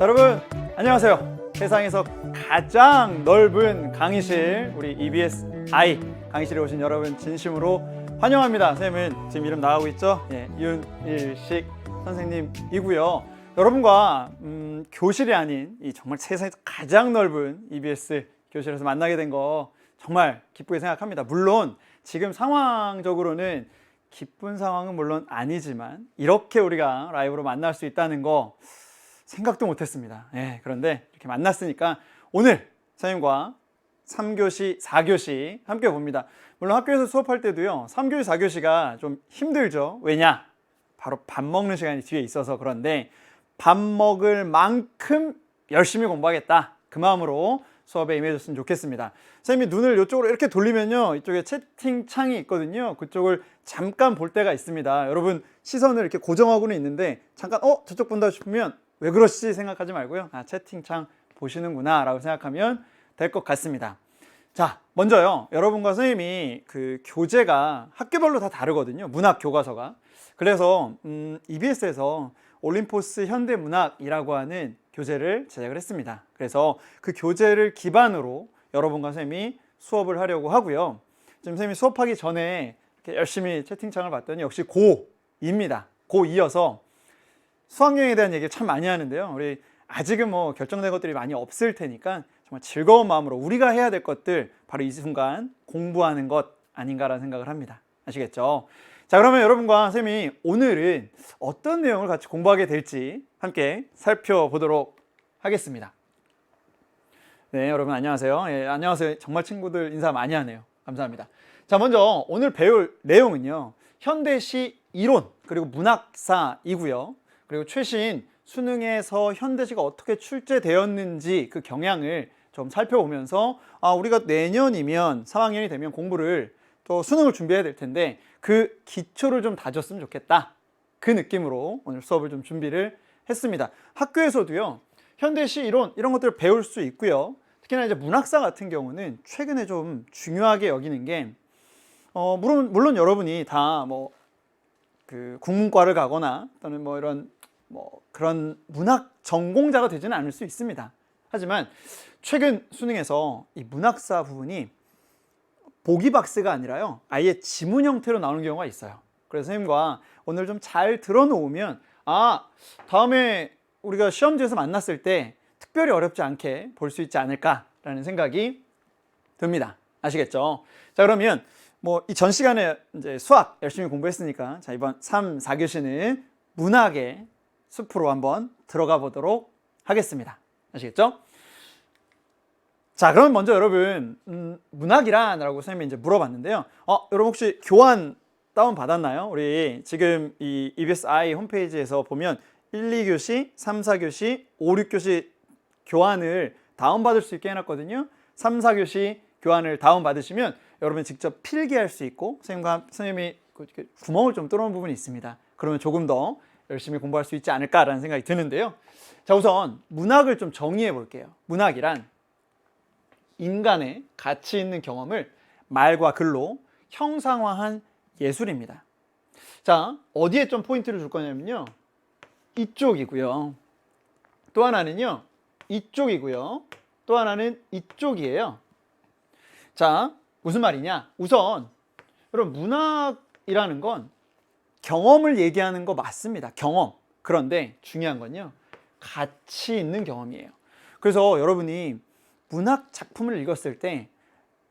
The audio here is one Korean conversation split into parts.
여러분 안녕하세요. 세상에서 가장 넓은 강의실 우리 EBS I 강의실에 오신 여러분 진심으로 환영합니다. 선생님은 지금 이름 나가고 있죠? 윤일식 선생님이고요. 여러분과 교실이 아닌 이 정말 세상에서 가장 넓은 EBS 교실에서 만나게 된 거 정말 기쁘게 생각합니다. 물론 지금 상황적으로는 기쁜 상황은 물론 아니지만 이렇게 우리가 라이브로 만날 수 있다는 거 생각도 못했습니다. 그런데 이렇게 만났으니까 오늘 선생님과 3교시, 4교시 함께 봅니다. 물론 학교에서 수업할 때도요 3교시, 4교시가 좀 힘들죠. 왜냐? 바로 밥 먹는 시간이 뒤에 있어서. 그런데 밥 먹을 만큼 열심히 공부하겠다, 그 마음으로 수업에 임해줬으면 좋겠습니다. 선생님이 눈을 이쪽으로 이렇게 돌리면요 이쪽에 채팅창이 있거든요. 그쪽을 잠깐 볼 때가 있습니다. 여러분 시선을 이렇게 고정하고는 있는데 잠깐 저쪽 본다 싶으면 왜 그러시지 생각하지 말고요, 채팅창 보시는구나 라고 생각하면 될 것 같습니다. 자, 먼저요, 여러분과 선생님이 그 교재가 학교별로 다 다르거든요. 문학 교과서가. 그래서 EBS에서 올림포스 현대문학이라고 하는 교재를 제작을 했습니다. 그래서 그 교재를 기반으로 여러분과 선생님이 수업을 하려고 하고요. 지금 선생님이 수업하기 전에 이렇게 열심히 채팅창을 봤더니 역시 고2입니다. 고2여서 수학여행에 대한 얘기를 참 많이 하는데요. 우리 아직은 뭐 결정된 것들이 많이 없을 테니까 정말 즐거운 마음으로 우리가 해야 될 것들 바로 이 순간 공부하는 것 아닌가라는 생각을 합니다. 아시겠죠? 자, 그러면 여러분과 선생님이 오늘은 어떤 내용을 같이 공부하게 될지 함께 살펴보도록 하겠습니다. 네, 여러분 안녕하세요. 안녕하세요. 정말 친구들 인사 많이 하네요. 감사합니다. 자, 먼저 오늘 배울 내용은요, 현대시 이론 그리고 문학사이고요. 그리고 최신 수능에서 현대시가 어떻게 출제되었는지 그 경향을 좀 살펴보면서 우리가 내년이면 3학년이 되면 공부를 또 수능을 준비해야 될 텐데 그 기초를 좀 다졌으면 좋겠다, 그 느낌으로 오늘 수업을 좀 준비를 했습니다. 학교에서도요 현대시 이론 이런 것들을 배울 수 있고요. 특히나 이제 문학사 같은 경우는 최근에 좀 중요하게 여기는 게 물론 여러분이 다 뭐 그 국문과를 가거나 또는 뭐 이런 그런 문학 전공자가 되지는 않을 수 있습니다. 하지만 최근 수능에서 이 문학사 부분이 보기박스가 아니라요 아예 지문 형태로 나오는 경우가 있어요. 그래서 선생님과 오늘 좀 잘 들어놓으면 다음에 우리가 시험지에서 만났을 때 특별히 어렵지 않게 볼 수 있지 않을까라는 생각이 듭니다. 아시겠죠? 자, 그러면 이 전 시간에 이제 수학 열심히 공부했으니까 자, 이번 3, 4교시는 문학의 숲으로 한번 들어가 보도록 하겠습니다. 아시겠죠? 자, 그럼 먼저 여러분 문학이란? 라고 선생님이 이제 물어봤는데요. 여러분 혹시 교환 다운 받았나요? 우리 지금 이 EBS I 홈페이지에서 보면 1, 2교시, 3, 4교시, 5, 6교시 교환을 다운받을 수 있게 해놨거든요. 3, 4교시 교환을 다운받으시면 여러분 직접 필기할 수 있고 선생님이 구멍을 좀 뚫어놓은 부분이 있습니다. 그러면 조금 더 열심히 공부할 수 있지 않을까라는 생각이 드는데요. 자, 우선 문학을 좀 정의해 볼게요. 문학이란 인간의 가치 있는 경험을 말과 글로 형상화한 예술입니다. 자, 어디에 좀 포인트를 줄 거냐면요, 이쪽이고요. 또 하나는요, 이쪽이고요. 또 하나는 이쪽이에요. 자, 무슨 말이냐? 우선 여러분 문학이라는 건 경험을 얘기하는 거 맞습니다. 경험. 그런데 중요한 건요, 가치 있는 경험이에요. 그래서 여러분이 문학 작품을 읽었을 때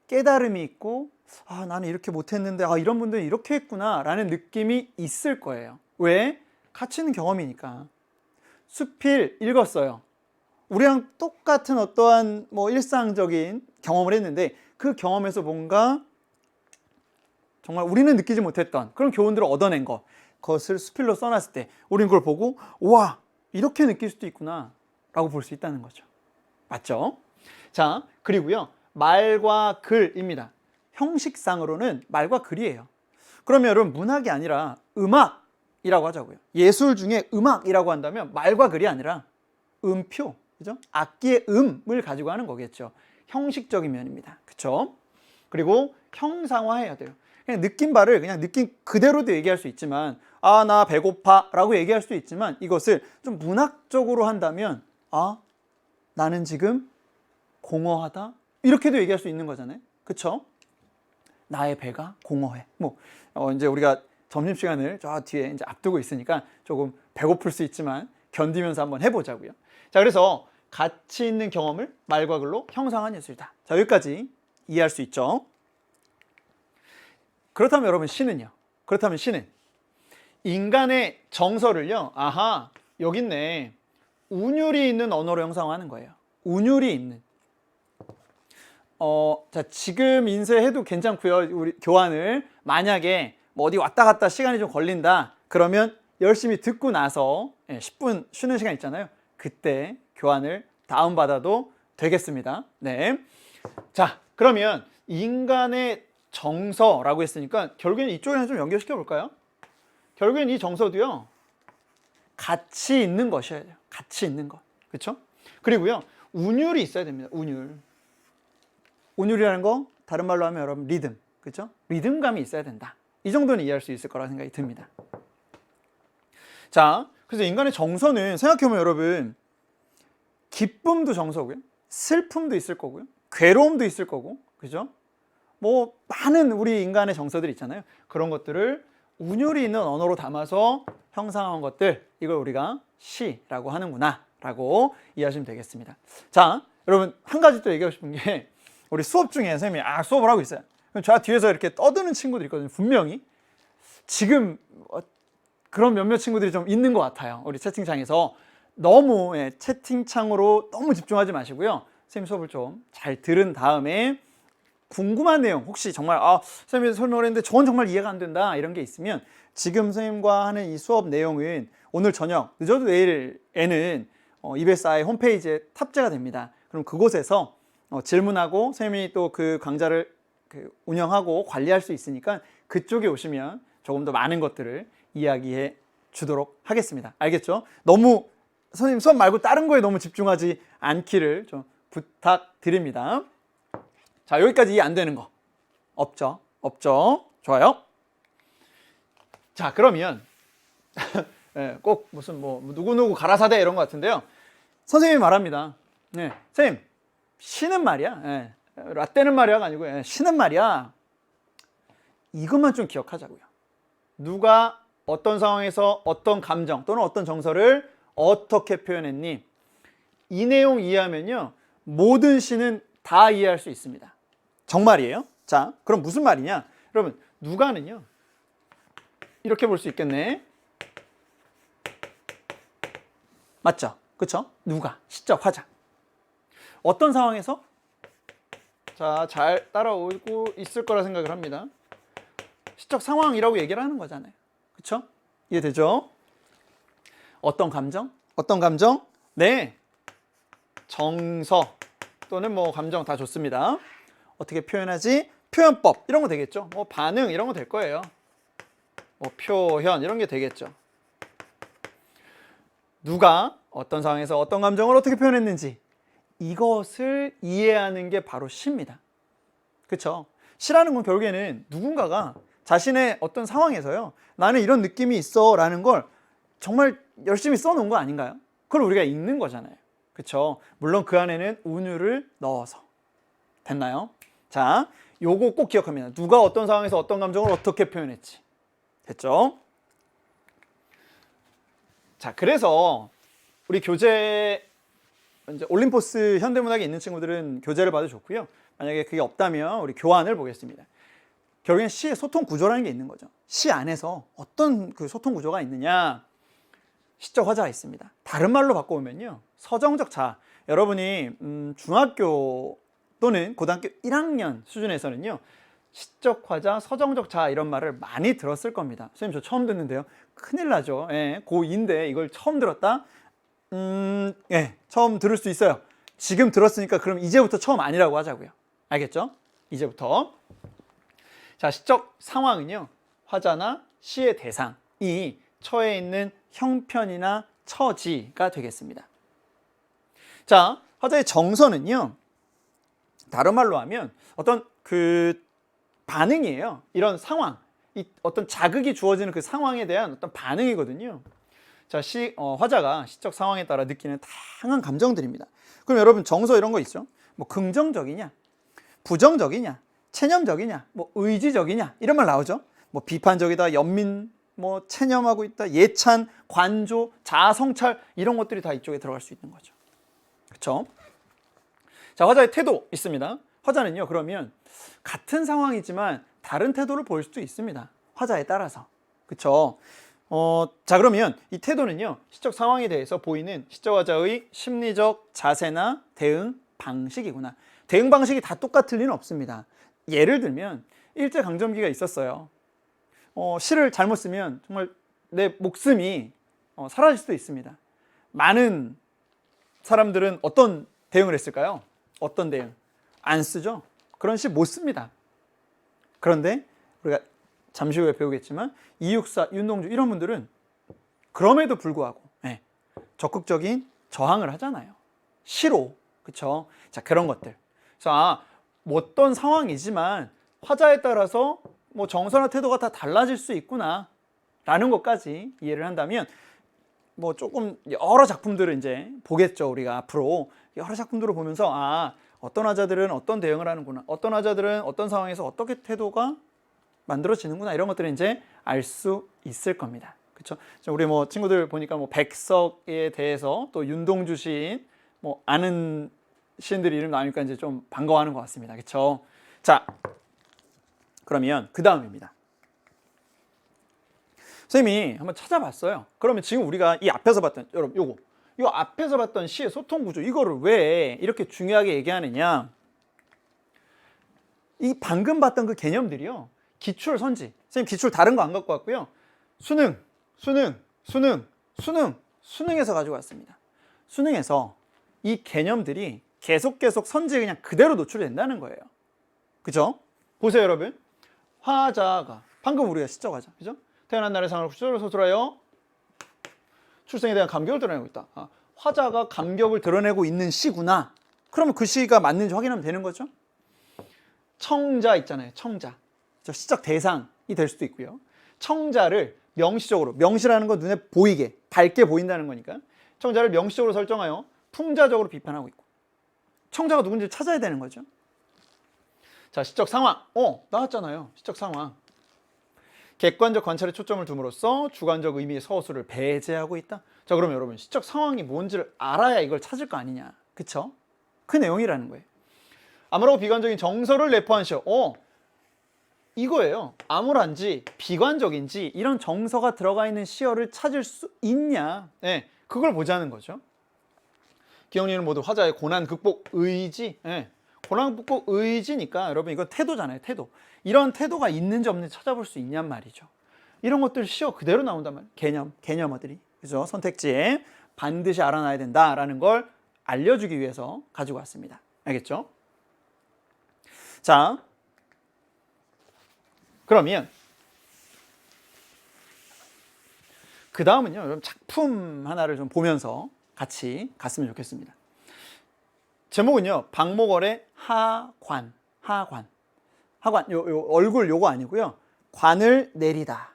깨달음이 있고 나는 이렇게 못했는데 이런 분들은 이렇게 했구나 라는 느낌이 있을 거예요. 왜? 가치 있는 경험이니까. 수필 읽었어요. 우리랑 똑같은 어떠한 일상적인 경험을 했는데 그 경험에서 뭔가 정말 우리는 느끼지 못했던 그런 교훈들을 얻어낸 그것을 수필로 써놨을 때 우리는 그걸 보고 와, 이렇게 느낄 수도 있구나 라고 볼 수 있다는 거죠. 맞죠? 자, 그리고요, 말과 글입니다. 형식상으로는 말과 글이에요. 그러면 여러분 문학이 아니라 음악이라고 하자고요. 예술 중에 음악이라고 한다면 말과 글이 아니라 음표, 그죠? 악기의 음을 가지고 하는 거겠죠. 형식적인 면입니다. 그렇죠? 그리고 형상화해야 돼요. 그냥 느낀 바를 그냥 느낀 그대로도 얘기할 수 있지만 나 배고파 라고 얘기할 수도 있지만 이것을 좀 문학적으로 한다면 아, 나는 지금 공허하다. 이렇게도 얘기할 수 있는 거잖아요. 그쵸? 나의 배가 공허해. 이제 우리가 점심시간을 저 뒤에 이제 앞두고 있으니까 조금 배고플 수 있지만 견디면서 한번 해보자고요. 자, 그래서 가치 있는 경험을 말과 글로 형상한 예술이다. 자, 여기까지 이해할 수 있죠. 그렇다면 여러분, 시는요? 그렇다면 시는 인간의 정서를요, 아하, 여기 있네. 운율이 있는 언어로 형상화하는 거예요. 운율이 있는. 자, 지금 인쇄해도 괜찮고요. 우리 교환을 만약에 뭐 어디 왔다 갔다 시간이 좀 걸린다. 그러면 열심히 듣고 나서 10분 쉬는 시간 있잖아요. 그때 교환을 다운받아도 되겠습니다. 네. 자, 그러면 인간의 정서라고 했으니까 결국엔 이쪽이랑 좀 연결시켜 볼까요? 결국엔 이 정서도요, 가치 있는 것이어야 돼요. 가치 있는 것. 그렇죠? 그리고요, 운율이 있어야 됩니다. 운율. 운율이라는 거 다른 말로 하면 여러분 리듬. 그렇죠? 리듬감이 있어야 된다. 이 정도는 이해할 수 있을 거라 생각이 듭니다. 자, 그래서 인간의 정서는 생각해보면 여러분, 기쁨도 정서고요, 슬픔도 있을 거고요, 괴로움도 있을 거고, 그죠? 뭐 많은 우리 인간의 정서들이 있잖아요. 그런 것들을 운율이 있는 언어로 담아서 형상한 것들, 이걸 우리가 시라고 하는구나 라고 이해하시면 되겠습니다. 자, 여러분, 한 가지 또 얘기하고 싶은 게, 우리 수업 중에 선생님이 수업을 하고 있어요. 그럼 저 뒤에서 이렇게 떠드는 친구들이 있거든요. 분명히 지금 그런 몇몇 친구들이 좀 있는 것 같아요. 우리 채팅창에서 너무 채팅창으로 너무 집중하지 마시고요. 선생님 수업을 좀 잘 들은 다음에 궁금한 내용, 혹시 정말 선생님이 설명을 했는데 저건 정말 이해가 안 된다, 이런 게 있으면 지금 선생님과 하는 이 수업 내용은 오늘 저녁, 늦어도 내일에는 EBSI 홈페이지에 탑재가 됩니다. 그럼 그곳에서 질문하고 선생님이 또 그 강좌를 운영하고 관리할 수 있으니까 그쪽에 오시면 조금 더 많은 것들을 이야기해 주도록 하겠습니다. 알겠죠? 너무 선생님 수업 말고 다른 거에 너무 집중하지 않기를 좀 부탁드립니다. 자, 여기까지 이해 안 되는 거 없죠? 없죠? 좋아요. 자, 그러면 꼭 무슨 누구누구 가라사대 이런 것 같은데요. 선생님이 말합니다. 선생님, 시는 말이야. 라떼는 말이야가 아니고 시는 말이야. 이것만 좀 기억하자고요. 누가 어떤 상황에서 어떤 감정 또는 어떤 정서를 어떻게 표현했니? 이 내용 이해하면요, 모든 시는 다 이해할 수 있습니다. 정말이에요. 자, 그럼 무슨 말이냐? 여러분, 누가는요, 이렇게 볼 수 있겠네. 맞죠? 그쵸? 누가, 시적 화자. 어떤 상황에서? 자, 잘 따라오고 있을 거라 생각을 합니다. 시적 상황이라고 얘기를 하는 거잖아요. 그쵸? 이해되죠? 어떤 감정? 어떤 감정? 네, 정서 또는 감정 다 좋습니다. 어떻게 표현하지? 표현법 이런 거 되겠죠? 반응 이런 거 될 거예요. 표현 이런 게 되겠죠. 누가 어떤 상황에서 어떤 감정을 어떻게 표현했는지, 이것을 이해하는 게 바로 시입니다. 그렇죠? 시라는 건 결국에는 누군가가 자신의 어떤 상황에서요, 나는 이런 느낌이 있어 라는 걸 정말 열심히 써놓은 거 아닌가요? 그걸 우리가 읽는 거잖아요. 그렇죠? 물론 그 안에는 운율을 넣어서. 됐나요? 자, 요거 꼭 기억합니다. 누가 어떤 상황에서 어떤 감정을 어떻게 표현했지. 됐죠? 자, 그래서 우리 교재, 이제 올림포스 현대문학에 있는 친구들은 교재를 봐도 좋고요. 만약에 그게 없다면 우리 교환을 보겠습니다. 결국엔 시의 소통 구조라는 게 있는 거죠. 시 안에서 어떤 그 소통 구조가 있느냐, 시적 화자가 있습니다. 다른 말로 바꿔보면요, 서정적 자. 여러분이 중학교 또는 고등학교 1학년 수준에서는요, 시적 화자, 서정적 자 이런 말을 많이 들었을 겁니다. 선생님, 저 처음 듣는데요. 큰일 나죠. 고2인데 이걸 처음 들었다? 처음 들을 수 있어요. 지금 들었으니까 그럼 이제부터 처음 아니라고 하자고요. 알겠죠? 이제부터. 자, 시적 상황은요, 화자나 시의 대상이 처해 있는 형편이나 처지가 되겠습니다. 자, 화자의 정서는요, 다른 말로 하면 어떤 그 반응이에요. 이런 상황, 어떤 자극이 주어지는 그 상황에 대한 어떤 반응이거든요. 자, 화자가 시적 상황에 따라 느끼는 다양한 감정들입니다. 그럼 여러분 정서 이런 거 있죠? 뭐 긍정적이냐, 부정적이냐, 체념적이냐, 뭐 의지적이냐 이런 말 나오죠. 뭐 비판적이다, 연민, 뭐 체념하고 있다, 예찬, 관조, 자아성찰 이런 것들이 다 이쪽에 들어갈 수 있는 거죠. 그렇죠? 자, 화자의 태도 있습니다. 화자는요, 그러면 같은 상황이지만 다른 태도를 보일 수도 있습니다. 화자에 따라서. 그렇죠? 자, 그러면 이 태도는요, 시적 상황에 대해서 보이는 시적 화자의 심리적 자세나 대응 방식이구나. 대응 방식이 다 똑같을 리는 없습니다. 예를 들면 일제강점기가 있었어요. 시를 잘못 쓰면 정말 내 목숨이 사라질 수도 있습니다. 많은 사람들은 어떤 대응을 했을까요? 어떤 대응? 안 쓰죠? 그런 시 못 씁니다. 그런데 우리가 잠시 후에 배우겠지만 이육사, 윤동주 이런 분들은 그럼에도 불구하고 적극적인 저항을 하잖아요. 시로. 그렇죠? 자, 그런 것들. 자, 뭐 어떤 상황이지만 화자에 따라서 뭐 정서나 태도가 다 달라질 수 있구나 라는 것까지 이해를 한다면 뭐 조금 여러 작품들을 이제 보겠죠. 우리가 앞으로 여러 작품들을 보면서 어떤 화자들은 어떤 대응을 하는구나, 어떤 화자들은 어떤 상황에서 어떻게 태도가 만들어지는구나 이런 것들을 이제 알 수 있을 겁니다. 그렇죠? 우리 뭐 친구들 보니까 뭐 백석에 대해서 또 윤동주 시인 뭐 아는 시인들 이름 나오니까 이제 좀 반가워하는 것 같습니다. 그렇죠? 자, 그러면 그 다음입니다. 선생님이 한번 찾아봤어요. 그러면 지금 우리가 이 앞에서 봤던, 여러분 요 앞에서 봤던 시의 소통 구조, 이거를 왜 이렇게 중요하게 얘기하느냐? 이 방금 봤던 그 개념들이요, 기출, 선지. 선생님 기출 다른 거 안 갖고 왔고요. 수능에서 가지고 왔습니다. 수능에서 이 개념들이 계속 선지에 그냥 그대로 노출된다는 거예요. 그죠? 보세요, 여러분. 화자가 방금 우리가 시적 화자, 그죠? 태어난 날의 상을 구절로 서술하여 출생에 대한 감격을 드러내고 있다. 화자가 감격을 드러내고 있는 시구나. 그러면 그 시가 맞는지 확인하면 되는 거죠. 청자 있잖아요. 청자. 시적 대상이 될 수도 있고요. 청자를 명시적으로, 명시라는 건 눈에 보이게, 밝게 보인다는 거니까 청자를 명시적으로 설정하여 풍자적으로 비판하고 있고, 청자가 누군지 찾아야 되는 거죠. 자, 시적 상황. 나왔잖아요. 시적 상황. 객관적 관찰에 초점을 둠으로써 주관적 의미의 서술을 배제하고 있다. 자, 그럼 여러분 시적 상황이 뭔지를 알아야 이걸 찾을 거 아니냐. 그쵸? 그 내용이라는 거예요. 암울하고 비관적인 정서를 내포한 시어. 이거예요. 암울한지 비관적인지 이런 정서가 들어가 있는 시어를 찾을 수 있냐. 그걸 보자는 거죠. 기억리는 모두 화자의 고난 극복 의지. 고난 극복 의지니까 여러분 이거 태도잖아요. 태도. 이런 태도가 있는지 없는지 찾아볼 수 있냔 말이죠. 이런 것들 시어 그대로 나온단 말이에요. 개념어들이. 그죠? 선택지에 반드시 알아놔야 된다라는 걸 알려주기 위해서 가지고 왔습니다. 알겠죠? 자, 그러면 그 다음은요, 여러분 작품 하나를 좀 보면서 같이 갔으면 좋겠습니다. 제목은요, 박목월의 하관. 요 얼굴 요거 아니고요, 관을 내리다.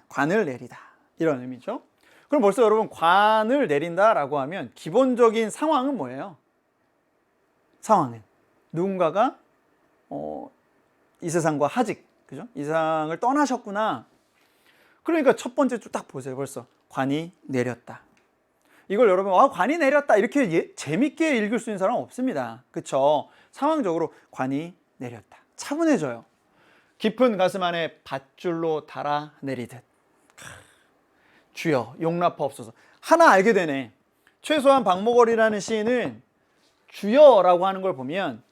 관을 내리다 이런 의미죠. 그럼 벌써 여러분 관을 내린다라고 하면 기본적인 상황은 뭐예요? 상황은 누군가가 이 세상과 하직, 그죠? 이 세상을 떠나셨구나. 그러니까 첫 번째 쭉 딱 보세요. 벌써 관이 내렸다. 이걸 여러분 관이 내렸다 이렇게 재밌게 읽을 수 있는 사람은 없습니다. 그쵸? 상황적으로 관이 내렸다. 차분해져요. 깊은 가슴 안에 밧줄로 달아 내리듯. 주여 용납하옵소서. 하나 알게 되네. 최소한 박목월이라는 시인은 주여라고 하는 걸 보면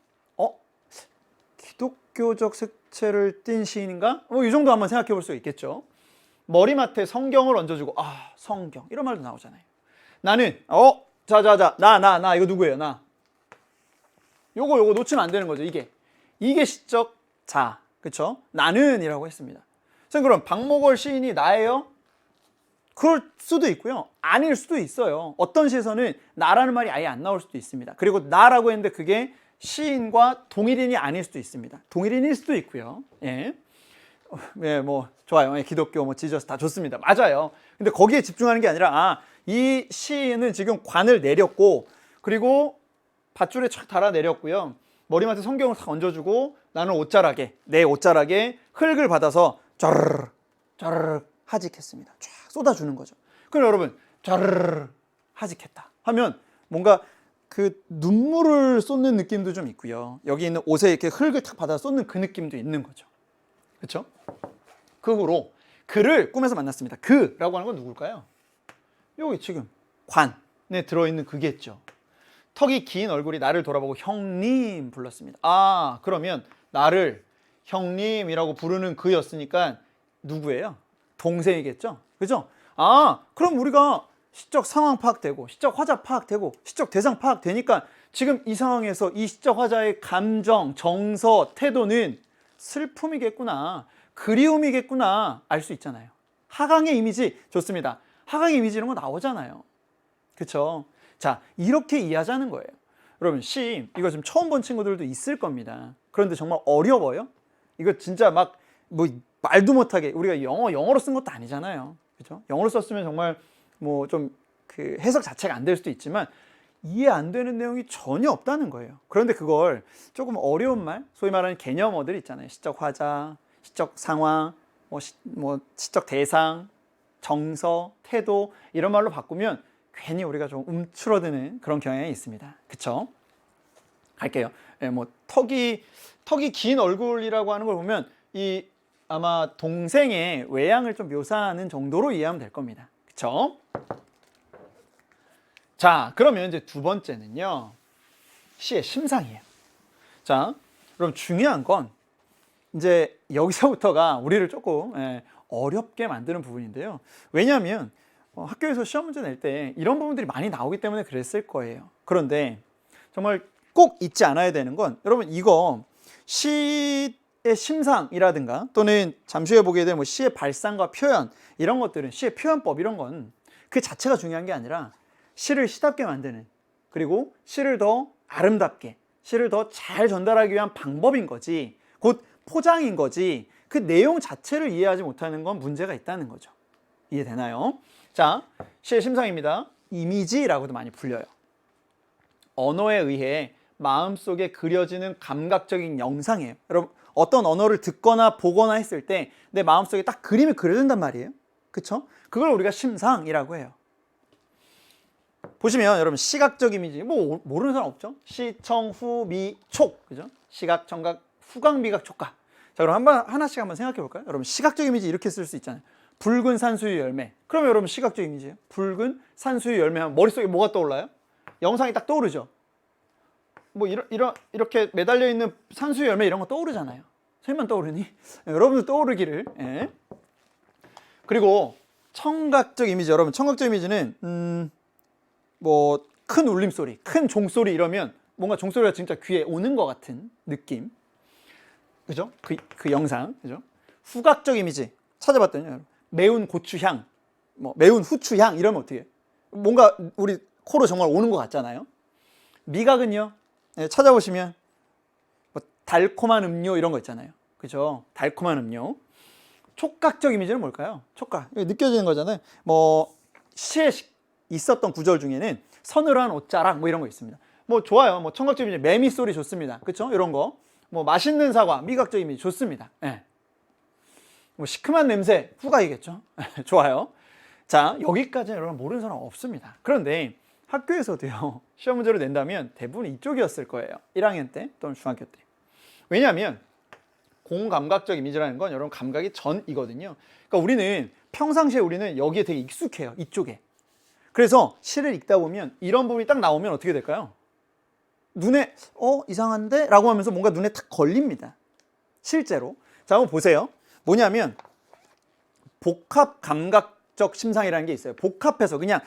기독교적 색채를 띤 시인인가? 이 정도 한번 생각해 볼 수 있겠죠. 머리맡에 성경을 얹어주고 성경 이런 말도 나오잖아요. 나는 나 이거 누구예요? 나 요거 놓치면 안 되는 거죠. 이게 시적 자, 그쵸? 나는이라고 했습니다. 그럼 박목월 시인이 나예요? 그럴 수도 있고요, 아닐 수도 있어요. 어떤 시에서는 나라는 말이 아예 안 나올 수도 있습니다. 그리고 나라고 했는데 그게 시인과 동일인이 아닐 수도 있습니다. 동일인일 수도 있고요. 예, 뭐 좋아요. 예, 기독교, 뭐 지저스 다 좋습니다. 맞아요. 근데 거기에 집중하는 게 아니라 이 시인은 지금 관을 내렸고 그리고 밧줄에 착 달아 내렸고요. 머리맡에 성경을 탁 얹어주고 나는 옷자락에 내 옷자락에 흙을 받아서 쫘르르 쫘르르 하직했습니다. 쫙 쏟아주는 거죠. 그럼 여러분 쫘르르 하직했다 하면 뭔가 그 눈물을 쏟는 느낌도 좀 있고요. 여기 있는 옷에 이렇게 흙을 탁 받아 쏟는 그 느낌도 있는 거죠. 그렇죠? 그 후로 그를 꿈에서 만났습니다. 그라고 하는 건 누굴까요? 여기 지금 관에 들어있는 그겠죠. 턱이 긴 얼굴이 나를 돌아보고 형님 불렀습니다. 아, 그러면 나를 형님이라고 부르는 그였으니까 누구예요? 동생이겠죠? 그죠? 아, 그럼 우리가 시적 상황 파악되고 시적 화자 파악되고 시적 대상 파악되니까 지금 이 상황에서 이 시적 화자의 감정, 정서, 태도는 슬픔이겠구나, 그리움이겠구나 알 수 있잖아요. 하강의 이미지 좋습니다. 하강의 이미지 이런 거 나오잖아요. 그쵸? 자, 이렇게 이해하자는 거예요. 여러분, 시 이거 좀 처음 본 친구들도 있을 겁니다. 그런데 정말 어려워요? 이거 진짜 막 뭐 말도 못하게 우리가 영어로 쓴 것도 아니잖아요. 그죠? 영어로 썼으면 정말 뭐 좀 그 해석 자체가 안 될 수도 있지만 이해 안 되는 내용이 전혀 없다는 거예요. 그런데 그걸 조금 어려운 말, 소위 말하는 개념어들 있잖아요. 시적 화자, 시적 상황, 시적 대상, 정서, 태도 이런 말로 바꾸면 괜히 우리가 좀 움츠러드는 그런 경향이 있습니다. 그쵸? 갈게요. 예, 뭐 턱이 긴 얼굴이라고 하는 걸 보면 이 아마 동생의 외양을 좀 묘사하는 정도로 이해하면 될 겁니다. 그쵸? 자, 그러면 이제 두 번째는요. 시의 심상이에요. 자, 그럼 중요한 건 이제 여기서부터가 우리를 조금 어렵게 만드는 부분인데요. 왜냐하면 학교에서 시험 문제 낼 때 이런 부분들이 많이 나오기 때문에 그랬을 거예요. 그런데 정말 꼭 잊지 않아야 되는 건 여러분 이거 시의 심상이라든가 또는 잠시 후에 보게 될 뭐 시의 발상과 표현 이런 것들은 시의 표현법 이런 건 그 자체가 중요한 게 아니라 시를 시답게 만드는 그리고 시를 더 아름답게 시를 더 잘 전달하기 위한 방법인 거지 곧 포장인 거지 그 내용 자체를 이해하지 못하는 건 문제가 있다는 거죠. 이해되나요? 자, 시의 심상입니다. 이미지라고도 많이 불려요. 언어에 의해 마음속에 그려지는 감각적인 영상이에요. 여러분 어떤 언어를 듣거나 보거나 했을 때 내 마음속에 딱 그림이 그려진단 말이에요. 그쵸? 그걸 우리가 심상이라고 해요. 보시면 여러분 시각적 이미지 뭐 모르는 사람 없죠? 시청 후 미 촉 그죠? 시각 청각 후각 미각 촉각. 자 그럼 하나씩 한번 생각해 볼까요? 여러분 시각적 이미지 이렇게 쓸 수 있잖아요. 붉은 산수유 열매. 그러면 여러분 시각적 이미지예요. 붉은 산수유 열매 하면 머릿속에 뭐가 떠올라요? 영상이 딱 떠오르죠. 뭐 이렇게 매달려 있는 산수유 열매 이런 거 떠오르잖아요. 선생님만 떠오르니? 여러분도 떠오르기를. 예. 그리고 청각적 이미지 여러분 청각적 이미지는 뭐 큰 울림소리, 큰 종소리 이러면 뭔가 종소리가 진짜 귀에 오는 것 같은 느낌. 그죠? 그 영상. 그죠? 후각적 이미지 찾아봤더니 매운 고추향, 뭐 매운 후추향 이러면 어떻게 해요? 뭔가 우리 코로 정말 오는 것 같잖아요. 미각은요. 네, 찾아보시면 뭐 달콤한 음료 이런 거 있잖아요. 그죠? 달콤한 음료. 촉각적 이미지는 뭘까요? 촉각. 느껴지는 거잖아요. 뭐 시에 있었던 구절 중에는 서늘한 옷자락 뭐 이런 거 있습니다. 뭐 좋아요. 뭐 청각적 이미지 매미 소리 좋습니다. 그렇죠? 이런 거. 뭐 맛있는 사과 미각적 이미지 좋습니다. 네. 뭐 시큼한 냄새 후각이겠죠. 좋아요. 자 여기까지는 여러분 모르는 사람 없습니다. 그런데 학교에서도요 시험 문제로 낸다면 대부분 이쪽이었을 거예요. 1학년 때 또는 중학교 때. 왜냐하면 공감각적 이미지라는 건 여러분 감각이 전이거든요. 그러니까 우리는 평상시에 우리는 여기에 되게 익숙해요. 이쪽에. 그래서 시를 읽다 보면 이런 부분이 딱 나오면 어떻게 될까요? 눈에 이상한데? 라고 하면서 뭔가 눈에 탁 걸립니다. 실제로. 자 한번 보세요. 뭐냐면 복합 감각적 심상이라는 게 있어요. 복합해서 그냥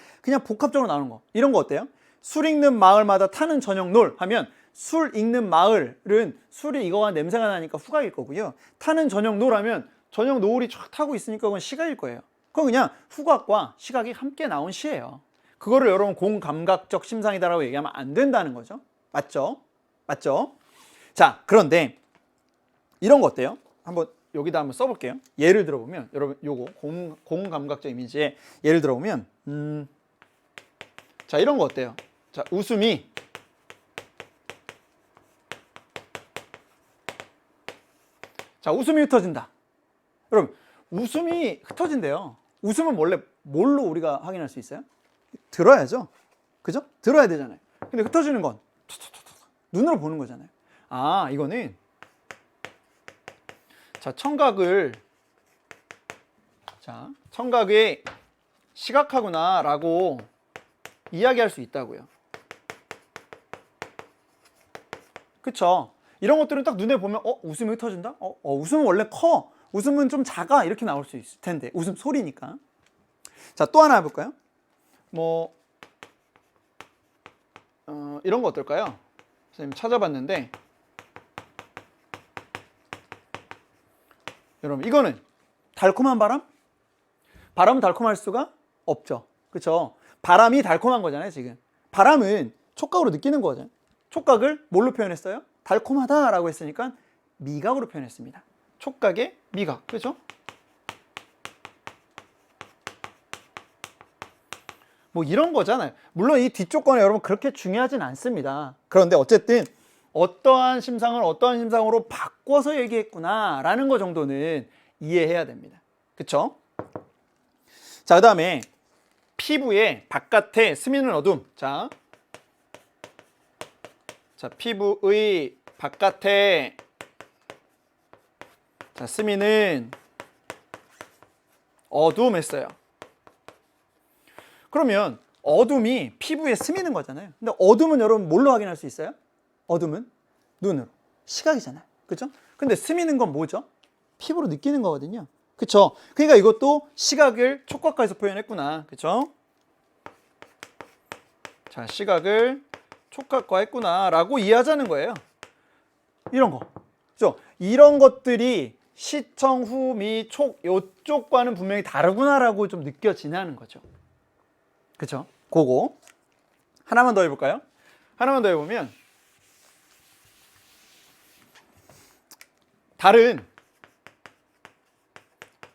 복합적으로 나오는 거. 이런 거 어때요? 술 읽는 마을마다 타는 저녁 놀 하면 술 읽는 마을은 술이 익어가 냄새가 나니까 후각일 거고요. 타는 저녁 노을 하면 저녁 노을이 쫙 타고 있으니까 그건 시각일 거예요. 그건 그냥 후각과 시각이 함께 나온 시예요. 그거를 여러분 공감각적 심상이다라고 얘기하면 안 된다는 거죠. 맞죠? 맞죠? 자, 그런데 이런 거 어때요? 한번 여기다 한번 써볼게요. 예를 들어보면 여러분 요거 공감각적 이미지에 예를 들어보면 자 이런 거 어때요? 자 웃음이 흩어진다. 여러분 웃음이 흩어진대요. 웃음은 원래 뭘로 우리가 확인할 수 있어요? 들어야죠. 그죠? 들어야 되잖아요. 근데 흩어지는 건 눈으로 보는 거잖아요. 아 이거는 자 청각이 시각하구나 라고 이야기할 수 있다고요. 그쵸? 이런 것들은 딱 눈에 보면 웃음이 흩어진다? 웃음은 원래 커. 웃음은 좀 작아. 이렇게 나올 수 있을 텐데. 웃음 소리니까. 자, 또 하나 해볼까요? 뭐 이런 거 어떨까요? 선생님 찾아봤는데 여러분 이거는 달콤한 바람? 바람은 달콤할 수가 없죠. 그쵸? 바람이 달콤한 거잖아요 지금. 바람은 촉각으로 느끼는 거잖아요. 촉각을 뭘로 표현했어요? 달콤하다라고 했으니까 미각으로 표현했습니다. 촉각의 미각. 그렇죠? 뭐 이런 거잖아요. 물론 이 뒤쪽 거는 여러분 그렇게 중요하진 않습니다. 그런데 어쨌든 어떠한 심상을 어떠한 심상으로 바꿔서 얘기했구나 라는 거 정도는 이해해야 됩니다. 그쵸? 자, 그 다음에 피부의 바깥에 스미는 어둠. 자, 피부의 바깥에 자, 스미는 어둠 했어요. 그러면 어둠이 피부에 스미는 거잖아요. 근데 어둠은 여러분 뭘로 확인할 수 있어요? 어둠은 눈으로. 시각이잖아요. 그렇죠? 근데 스미는 건 뭐죠? 피부로 느끼는 거거든요. 그렇죠? 그러니까 이것도 시각을 촉각화해서 표현했구나. 그렇죠? 자, 시각을 촉각화했구나라고 이해하자는 거예요. 이런 거. 그렇죠? 이런 것들이 시청, 후, 미, 촉 요쪽과는 분명히 다르구나라고 좀 느껴지는 거죠. 그렇죠? 그거 하나만 더 해볼까요? 하나만 더 해보면 다른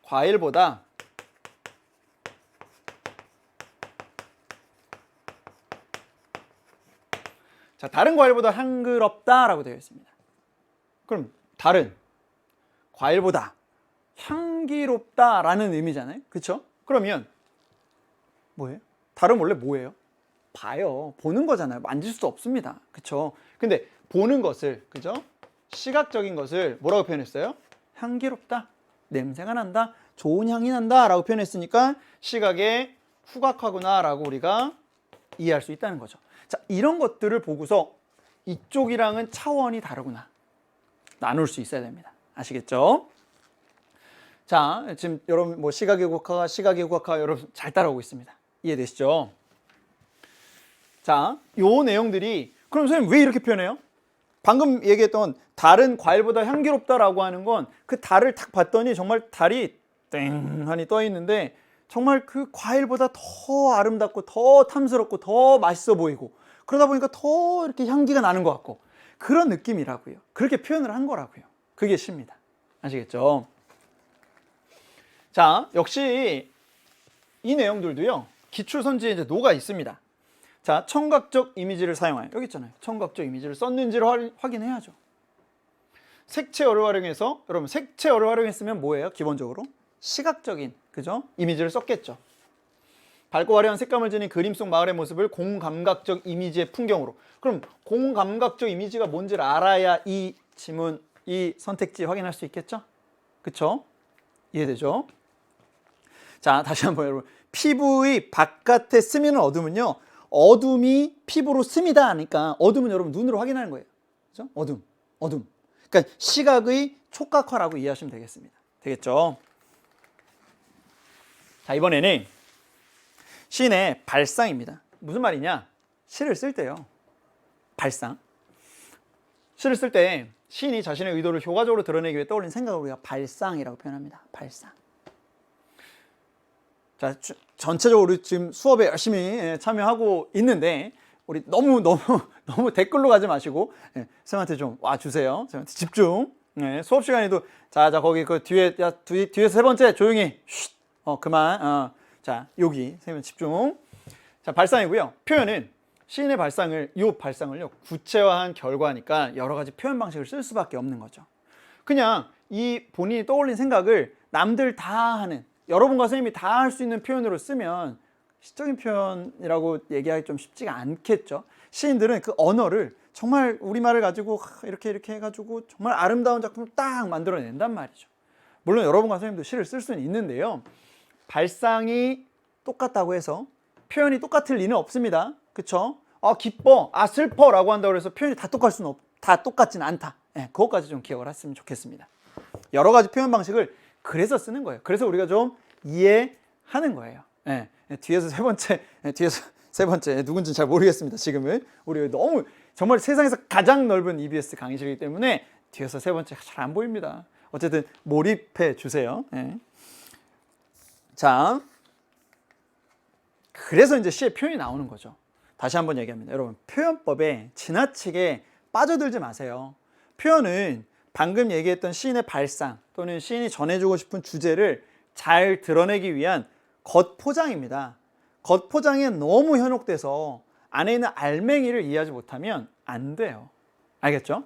과일보다 자, 다른 과일보다 향그럽다라고 되어 있습니다. 그럼 다른 과일보다 향기롭다라는 의미잖아요. 그렇죠? 그러면 뭐예요? 다른 원래 뭐예요? 봐요. 보는 거잖아요. 만질 수 없습니다. 그렇죠? 근데 보는 것을, 그죠? 시각적인 것을 뭐라고 표현했어요? 향기롭다. 냄새가 난다. 좋은 향이 난다 라고 표현했으니까 시각에 후각하구나 라고 우리가 이해할 수 있다는 거죠. 자, 이런 것들을 보고서 이쪽이랑은 차원이 다르구나 나눌 수 있어야 됩니다. 아시겠죠? 자, 지금 여러분 뭐 시각의 후각화 여러분 잘 따라오고 있습니다. 이해되시죠? 자, 요 내용들이 그럼 선생님 왜 이렇게 표현해요? 방금 얘기했던 달은 과일보다 향기롭다라고 하는 건 그 달을 탁 봤더니 정말 달이 땡하니 떠 있는데 정말 그 과일보다 더 아름답고 더 탐스럽고 더 맛있어 보이고 그러다 보니까 더 이렇게 향기가 나는 것 같고 그런 느낌이라고요. 그렇게 표현을 한 거라고요. 그게 시입니다. 아시겠죠? 자, 역시 이 내용들도요. 기출선지에 이제 노가 있습니다. 자, 청각적 이미지를 사용하여 여기 있잖아요. 청각적 이미지를 썼는지를 확인해야죠. 색채어를 활용해서 여러분 색채어를 활용했으면 뭐예요? 기본적으로 시각적인 그죠? 이미지를 썼겠죠. 밝고 화려한 색감을 지닌 그림 속 마을의 모습을 공감각적 이미지의 풍경으로. 그럼 공감각적 이미지가 뭔지를 알아야 이 지문, 이 선택지 확인할 수 있겠죠? 그쵸? 이해되죠? 자, 다시 한번 여러분. 피부의 바깥에 스미는 어둠은요. 어둠이 피부로 스미다 하니까 어둠은 여러분 눈으로 확인하는 거예요. 그죠? 어둠. 그러니까 시각의 촉각화라고 이해하시면 되겠습니다. 되겠죠? 자, 이번에는 시인의 발상입니다. 무슨 말이냐? 시를 쓸 때요. 발상. 시를 쓸 때 시인이 자신의 의도를 효과적으로 드러내기 위해 떠올린 생각을 우리가 발상이라고 표현합니다. 발상. 자, 전체적으로 지금 수업에 열심히 참여하고 있는데 우리 너무 댓글로 가지 마시고 선생님한테 좀 와주세요. 선생님한테 집중. 네, 수업 시간에도 자 거기 그 뒤에 뒤에서 세 번째 조용히 쉿. 그만. 자 여기 선생님 집중. 자 발상이고요. 표현은 시인의 발상을요 구체화한 결과니까 여러 가지 표현 방식을 쓸 수밖에 없는 거죠. 그냥 이 본인이 떠올린 생각을 남들 다 하는, 여러분과 선생님이 다 할 수 있는 표현으로 쓰면 시적인 표현이라고 얘기하기 좀 쉽지가 않겠죠. 시인들은 그 언어를 정말 우리말을 가지고 이렇게 해가지고 정말 아름다운 작품을 딱 만들어낸단 말이죠. 물론 여러분과 선생님도 시를 쓸 수는 있는데요. 발상이 똑같다고 해서 표현이 똑같을 리는 없습니다. 그쵸? 기뻐, 슬퍼라고 한다고 해서 표현이 다 똑같지는 않다. 그것까지 좀 기억을 했으면 좋겠습니다. 여러 가지 표현 방식을 그래서 쓰는 거예요. 그래서 우리가 좀 이해하는 거예요. 뒤에서 세 번째 누군지는 잘 모르겠습니다. 지금은 우리 너무 정말 세상에서 가장 넓은 EBS 강의실이기 때문에 뒤에서 세 번째 잘 안 보입니다. 어쨌든 몰입해 주세요. 자, 그래서 이제 시의 표현이 나오는 거죠. 다시 한번 얘기합니다. 여러분, 표현법에 지나치게 빠져들지 마세요. 표현은 방금 얘기했던 시인의 발상 또는 시인이 전해주고 싶은 주제를 잘 드러내기 위한 겉포장입니다. 겉포장에 너무 현혹돼서 안에 있는 알맹이를 이해하지 못하면 안 돼요. 알겠죠?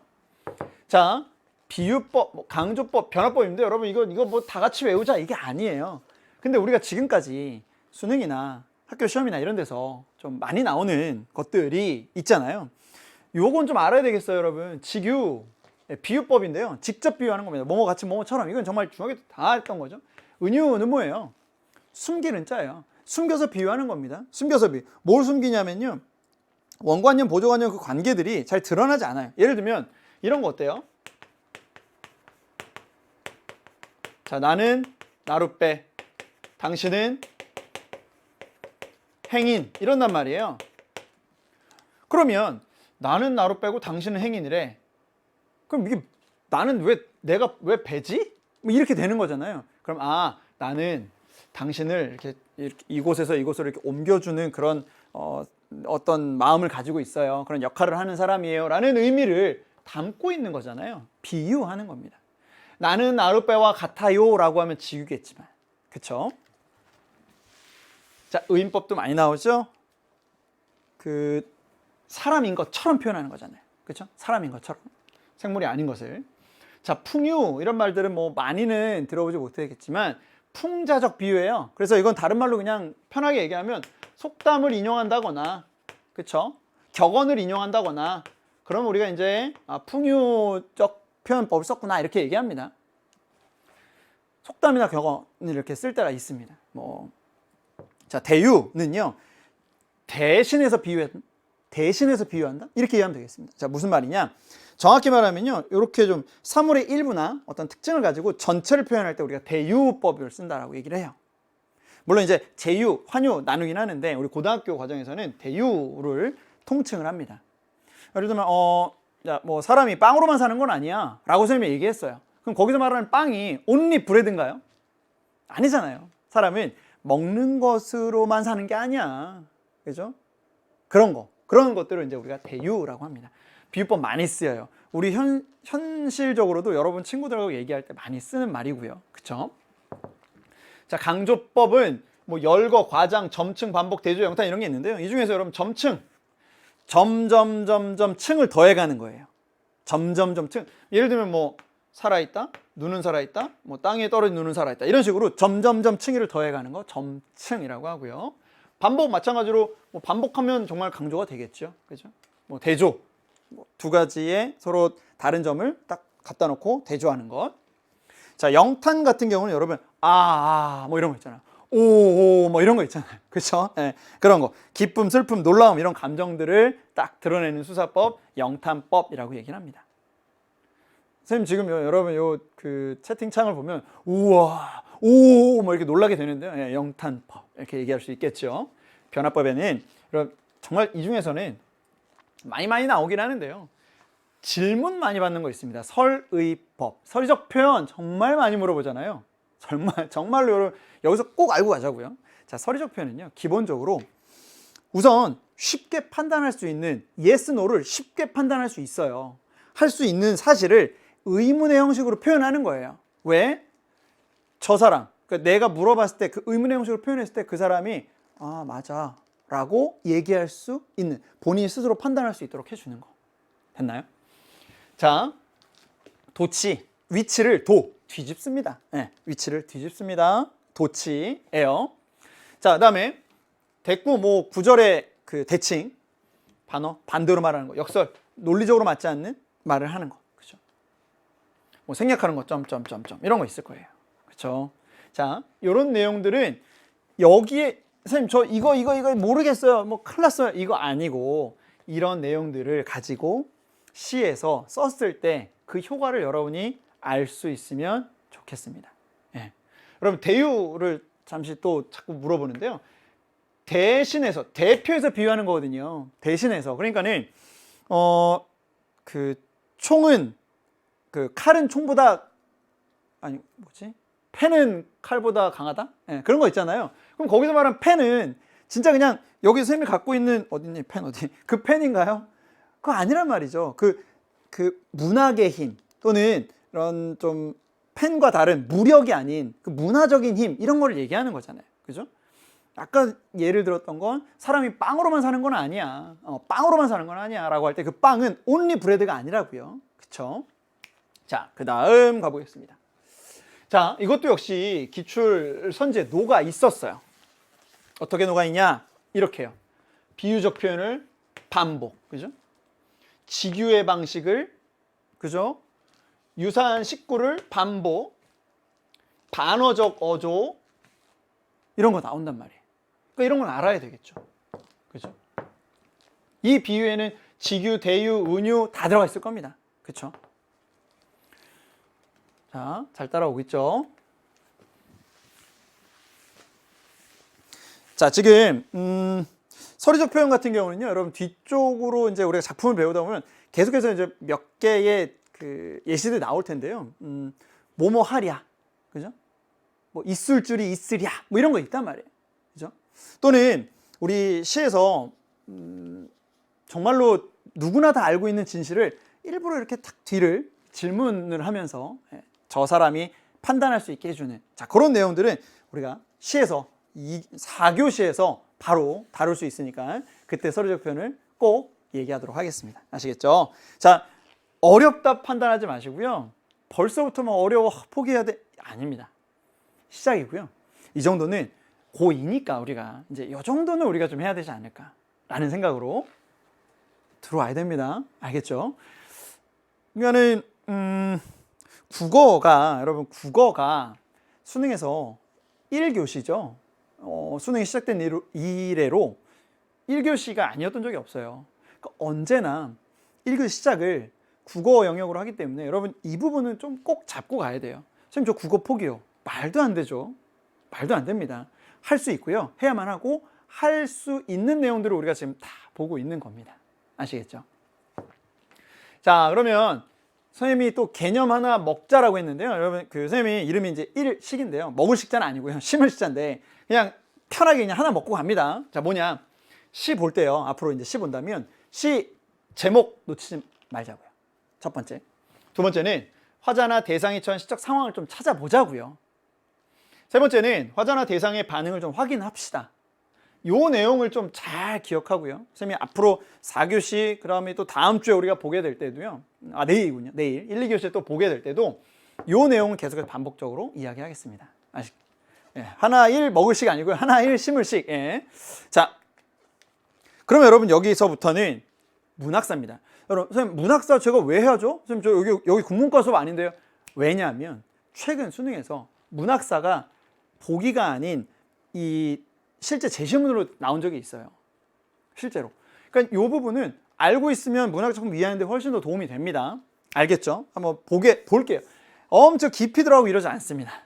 자, 비유법, 강조법, 변화법인데 여러분 이거 뭐 다 같이 외우자 이게 아니에요. 근데 우리가 지금까지 수능이나 학교 시험이나 이런 데서 좀 많이 나오는 것들이 있잖아요. 요건 좀 알아야 되겠어요, 여러분. 직유, 비유법인데요. 직접 비유하는 겁니다. 뭐뭐 같이 뭐뭐처럼. 이건 정말 중학교 때 다 했던 거죠. 은유는 뭐예요? 숨기는 자예요. 숨겨서 비유하는 겁니다. 숨겨서 비유. 뭘 숨기냐면요. 원관념, 보조관념 그 관계들이 잘 드러나지 않아요. 예를 들면 이런 거 어때요? 자, 나는 나룻배, 당신은 행인, 이런단 말이에요. 그러면 나는 나룻배고 당신은 행인이래. 그럼 이게 나는 내가 왜 배지? 뭐 이렇게 되는 거잖아요. 그럼 나는 당신을 이렇게 이곳에서 이곳으로 이렇게 옮겨주는 그런 어떤 마음을 가지고 있어요. 그런 역할을 하는 사람이에요. 라는 의미를 담고 있는 거잖아요. 비유하는 겁니다. 나는 나룻배와 같아요. 라고 하면 지우겠지만. 그쵸? 자, 의인법도 많이 나오죠? 사람인 것처럼 표현하는 거잖아요. 그쵸? 사람인 것처럼. 생물이 아닌 것을. 자, 풍유. 이런 말들은 뭐 많이는 들어보지 못하겠지만 풍자적 비유예요. 그래서 이건 다른 말로 그냥 편하게 얘기하면 속담을 인용한다거나, 그쵸? 격언을 인용한다거나, 그러면 우리가 이제 풍유적 표현법을 썼구나 이렇게 얘기합니다. 속담이나 격언을 이렇게 쓸 때가 있습니다. 자, 대유는요, 대신해서 비유한다? 이렇게 이해하면 되겠습니다. 자, 무슨 말이냐? 정확히 말하면요, 이렇게 좀 사물의 일부나 어떤 특징을 가지고 전체를 표현할 때 우리가 대유법을 쓴다라고 얘기를 해요. 물론 이제 제유, 환유 나누긴 하는데 우리 고등학교 과정에서는 대유를 통칭을 합니다. 예를 들면 뭐 사람이 빵으로만 사는 건 아니야 라고 선생님이 얘기했어요. 그럼 거기서 말하는 빵이 온리 브레드인가요? 아니잖아요. 사람은 먹는 것으로만 사는 게 아니야. 그죠? 그런 것들을 이제 우리가 대유라고 합니다. 비유법 많이 쓰여요. 우리 현실적으로도 여러분 친구들하고 얘기할 때 많이 쓰는 말이고요. 그쵸? 자, 강조법은 뭐 열거, 과장, 점층, 반복, 대조, 영탄 이런 게 있는데요. 이 중에서 여러분 점층, 점점점점 층을 더해가는 거예요. 점점점 층. 예를 들면 뭐 살아있다, 눈은 살아있다, 뭐 땅에 떨어진 눈은 살아있다. 이런 식으로 점점점 층위를 더해가는 거 점층이라고 하고요. 반복 마찬가지로 뭐 반복하면 정말 강조가 되겠죠. 그죠? 뭐 대조. 두 가지의 서로 다른 점을 딱 갖다 놓고 대조하는 것. 자, 영탄 같은 경우는 여러분 뭐 이런 거 있잖아요. 오 뭐 이런 거 있잖아요. 그렇죠? 네, 그런 거. 기쁨, 슬픔, 놀라움 이런 감정들을 딱 드러내는 수사법 영탄법이라고 얘기를 합니다. 선생님 지금 여러분 그 채팅창을 보면 우와 오 뭐 이렇게 놀라게 되는데요. 네, 영탄법 이렇게 얘기할 수 있겠죠. 변화법에는 정말 이 중에서는 많이 나오긴 하는데요. 질문 많이 받는 거 있습니다. 설의법, 서리적 표현 정말 많이 물어보잖아요. 정말로 여러분 여기서 꼭 알고 가자고요. 자, 서리적 표현은요, 기본적으로 우선 쉽게 판단할 수 있는 yes, no를 쉽게 판단할 수 있어요. 할 수 있는 사실을 의문의 형식으로 표현하는 거예요. 왜? 저 사람, 그러니까 내가 물어봤을 때 그 의문의 형식으로 표현했을 때 그 사람이 아 맞아 라고 얘기할 수 있는, 본인이 스스로 판단할 수 있도록 해주는 거. 됐나요? 자, 도치, 위치를 뒤집습니다. 네, 위치를 뒤집습니다. 도치예요. 자, 그다음에 대꾸, 뭐 구절의 그 대칭, 반어, 반대로 말하는 거, 역설, 논리적으로 맞지 않는 말을 하는 거, 그죠? 뭐 생략하는 거, 점점점점 이런 거 있을 거예요, 그렇죠? 자, 이런 내용들은 여기에 선생님 저 이거 모르겠어요, 뭐 큰일 났어요, 이거 아니고 이런 내용들을 가지고 시에서 썼을 때 그 효과를 여러분이 알 수 있으면 좋겠습니다. 예. 여러분 대유를 잠시 또 자꾸 물어보는데요. 대신해서, 대표해서 비유하는 거거든요. 대신해서. 그러니까는 그 총은, 그 칼은 총보다, 아니 뭐지? 펜은 칼보다 강하다? 네, 그런 거 있잖아요. 그럼 거기서 말하는 펜은 진짜 그냥 여기 선생님이 갖고 있는 어디니 펜 어디? 그 펜인가요? 그거 아니란 말이죠. 그 문학의 힘, 또는 이런 좀 펜과 다른 무력이 아닌 그 문화적인 힘, 이런 걸 얘기하는 거잖아요. 그죠? 아까 예를 들었던 건 사람이 빵으로만 사는 건 아니야. 빵으로만 사는 건 아니야 라고 할 때 그 빵은 온리 브레드가 아니라고요. 그쵸? 자, 그 다음 가보겠습니다. 자, 이것도 역시 기출 선지에 노가 있었어요. 어떻게 노가 있냐? 이렇게요. 비유적 표현을 반복, 그죠? 직유의 방식을, 그죠? 유사한 식구를 반복, 반어적 어조, 이런 거 나온단 말이에요. 그러니까 이런 건 알아야 되겠죠. 그죠? 이 비유에는 직유, 대유, 은유 다 들어가 있을 겁니다. 그쵸? 자, 잘 따라오고 있죠? 자, 지금 서리적 표현 같은 경우는요, 여러분 뒤쪽으로 이제 우리가 작품을 배우다 보면 계속해서 이제 몇 개의 그 예시들이 나올 텐데요. 뭐뭐 하랴, 그죠? 뭐 있을 줄이 있으랴, 뭐 이런 거 있단 말이에요. 그죠? 또는 우리 시에서 정말로 누구나 다 알고 있는 진실을 일부러 이렇게 탁 뒤를 질문을 하면서 저 사람이 판단할 수 있게 해주는, 자, 그런 내용들은 우리가 시에서 4교시에서 바로 다룰 수 있으니까 그때 서류적 표현을 꼭 얘기하도록 하겠습니다. 아시겠죠? 자, 어렵다 판단하지 마시고요. 벌써부터 막 어려워 포기해야 돼, 아닙니다. 시작이고요. 이 정도는 고2니까 우리가 이제 이 정도는 우리가 좀 해야 되지 않을까라는 생각으로 들어와야 됩니다. 알겠죠? 그러니까는 여러분 국어가 수능에서 1교시죠. 수능이 시작된 이래로 1교시가 아니었던 적이 없어요. 그러니까 언제나 1교시 시작을 국어 영역으로 하기 때문에 여러분 이 부분은 좀 꼭 잡고 가야 돼요. 선생님 저 국어 포기요. 말도 안 되죠. 말도 안 됩니다. 할 수 있고요. 해야만 하고, 할 수 있는 내용들을 우리가 지금 다 보고 있는 겁니다. 아시겠죠? 자, 그러면 선생님이 또 개념 하나 먹자라고 했는데요. 여러분 그 선생님이 이름이 이제 일식인데요. 먹을 식자는 아니고요. 심을 식자인데 그냥 편하게 그냥 하나 먹고 갑니다. 자, 뭐냐? 시 볼 때요. 앞으로 이제 시 본다면 시 제목 놓치지 말자고요. 첫 번째. 두 번째는 화자나 대상이 처한 시적 상황을 좀 찾아보자고요. 세 번째는 화자나 대상의 반응을 좀 확인합시다. 요 내용을 좀 잘 기억하고요. 선생님이 앞으로 4교시, 그 다음에 또 다음 주에 우리가 보게 될 때도요. 내일이군요. 내일 1, 2교시에 또 보게 될 때도 요 내용을 계속해서 반복적으로 이야기하겠습니다. 예, 하나 1 먹을식 아니고요. 하나 1 심을식. 예. 자, 그러면 여러분 여기서부터는 문학사입니다. 여러분, 선생님 문학사 제가 왜 해야죠? 선생님 저 여기 국문과 수업 아닌데요. 왜냐하면 최근 수능에서 문학사가 보기가 아닌 이 실제 제시문으로 나온 적이 있어요. 실제로. 그러니까 이 부분은 알고 있으면 문학 작품 이해하는데 훨씬 더 도움이 됩니다. 알겠죠? 한번 볼게요. 엄청 깊이 들어가고 이러지 않습니다.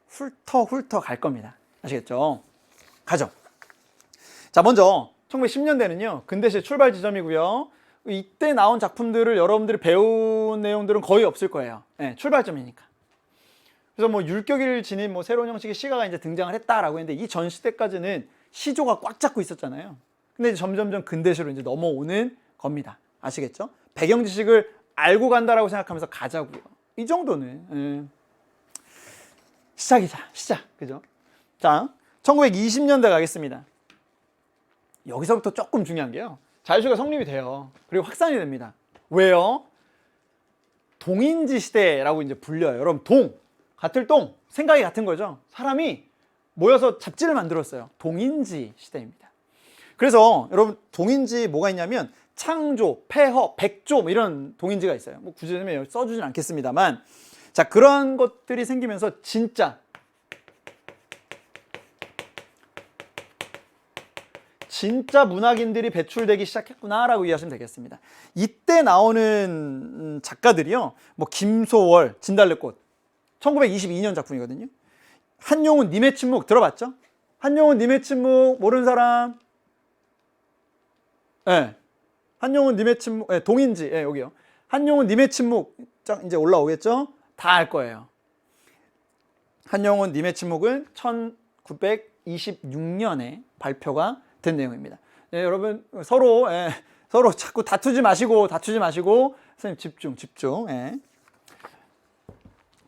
훑어 갈 겁니다. 아시겠죠? 가죠. 자, 먼저 1910년대는요. 근대시의 출발 지점이고요. 이때 나온 작품들을 여러분들이 배운 내용들은 거의 없을 거예요. 네, 출발점이니까. 그래서 뭐 율격일 지닌 뭐 새로운 형식의 시가가 이제 등장을 했다라고 했는데 이 전 시대까지는 시조가 꽉 잡고 있었잖아요. 근데 이제 점점점 근대시로 이제 넘어오는 겁니다. 아시겠죠? 배경 지식을 알고 간다라고 생각하면서 가자고요. 이 정도는 시작이자 시작. 그죠? 자, 1920년대 가겠습니다. 여기서부터 조금 중요한 게요. 자유시가 성립이 돼요. 그리고 확산이 됩니다. 왜요? 동인지 시대라고 이제 불려요. 여러분, 같을 동, 생각이 같은 거죠. 사람이 모여서 잡지를 만들었어요. 동인지 시대입니다. 그래서 여러분, 동인지 뭐가 있냐면 창조, 폐허, 백조 뭐 이런 동인지가 있어요. 뭐 굳이 써주진 않겠습니다만, 자, 그런 것들이 생기면서 진짜 문학인들이 배출되기 시작했구나라고 이해하시면 되겠습니다. 이때 나오는 작가들이요, 뭐 김소월, 진달래꽃, 1922년 작품이거든요. 한용운 님의 침묵 들어봤죠? 한용운 님의 침묵 모르는 사람? 네. 한용운 님의 침묵, 네, 동인지, 네, 여기요. 한용운 님의 침묵 이제 올라오겠죠? 다 알 거예요. 한용운 님의 침묵은 1926년에 발표가 된 내용입니다. 네, 여러분 서로 자꾸 다투지 마시고 선생님 집중.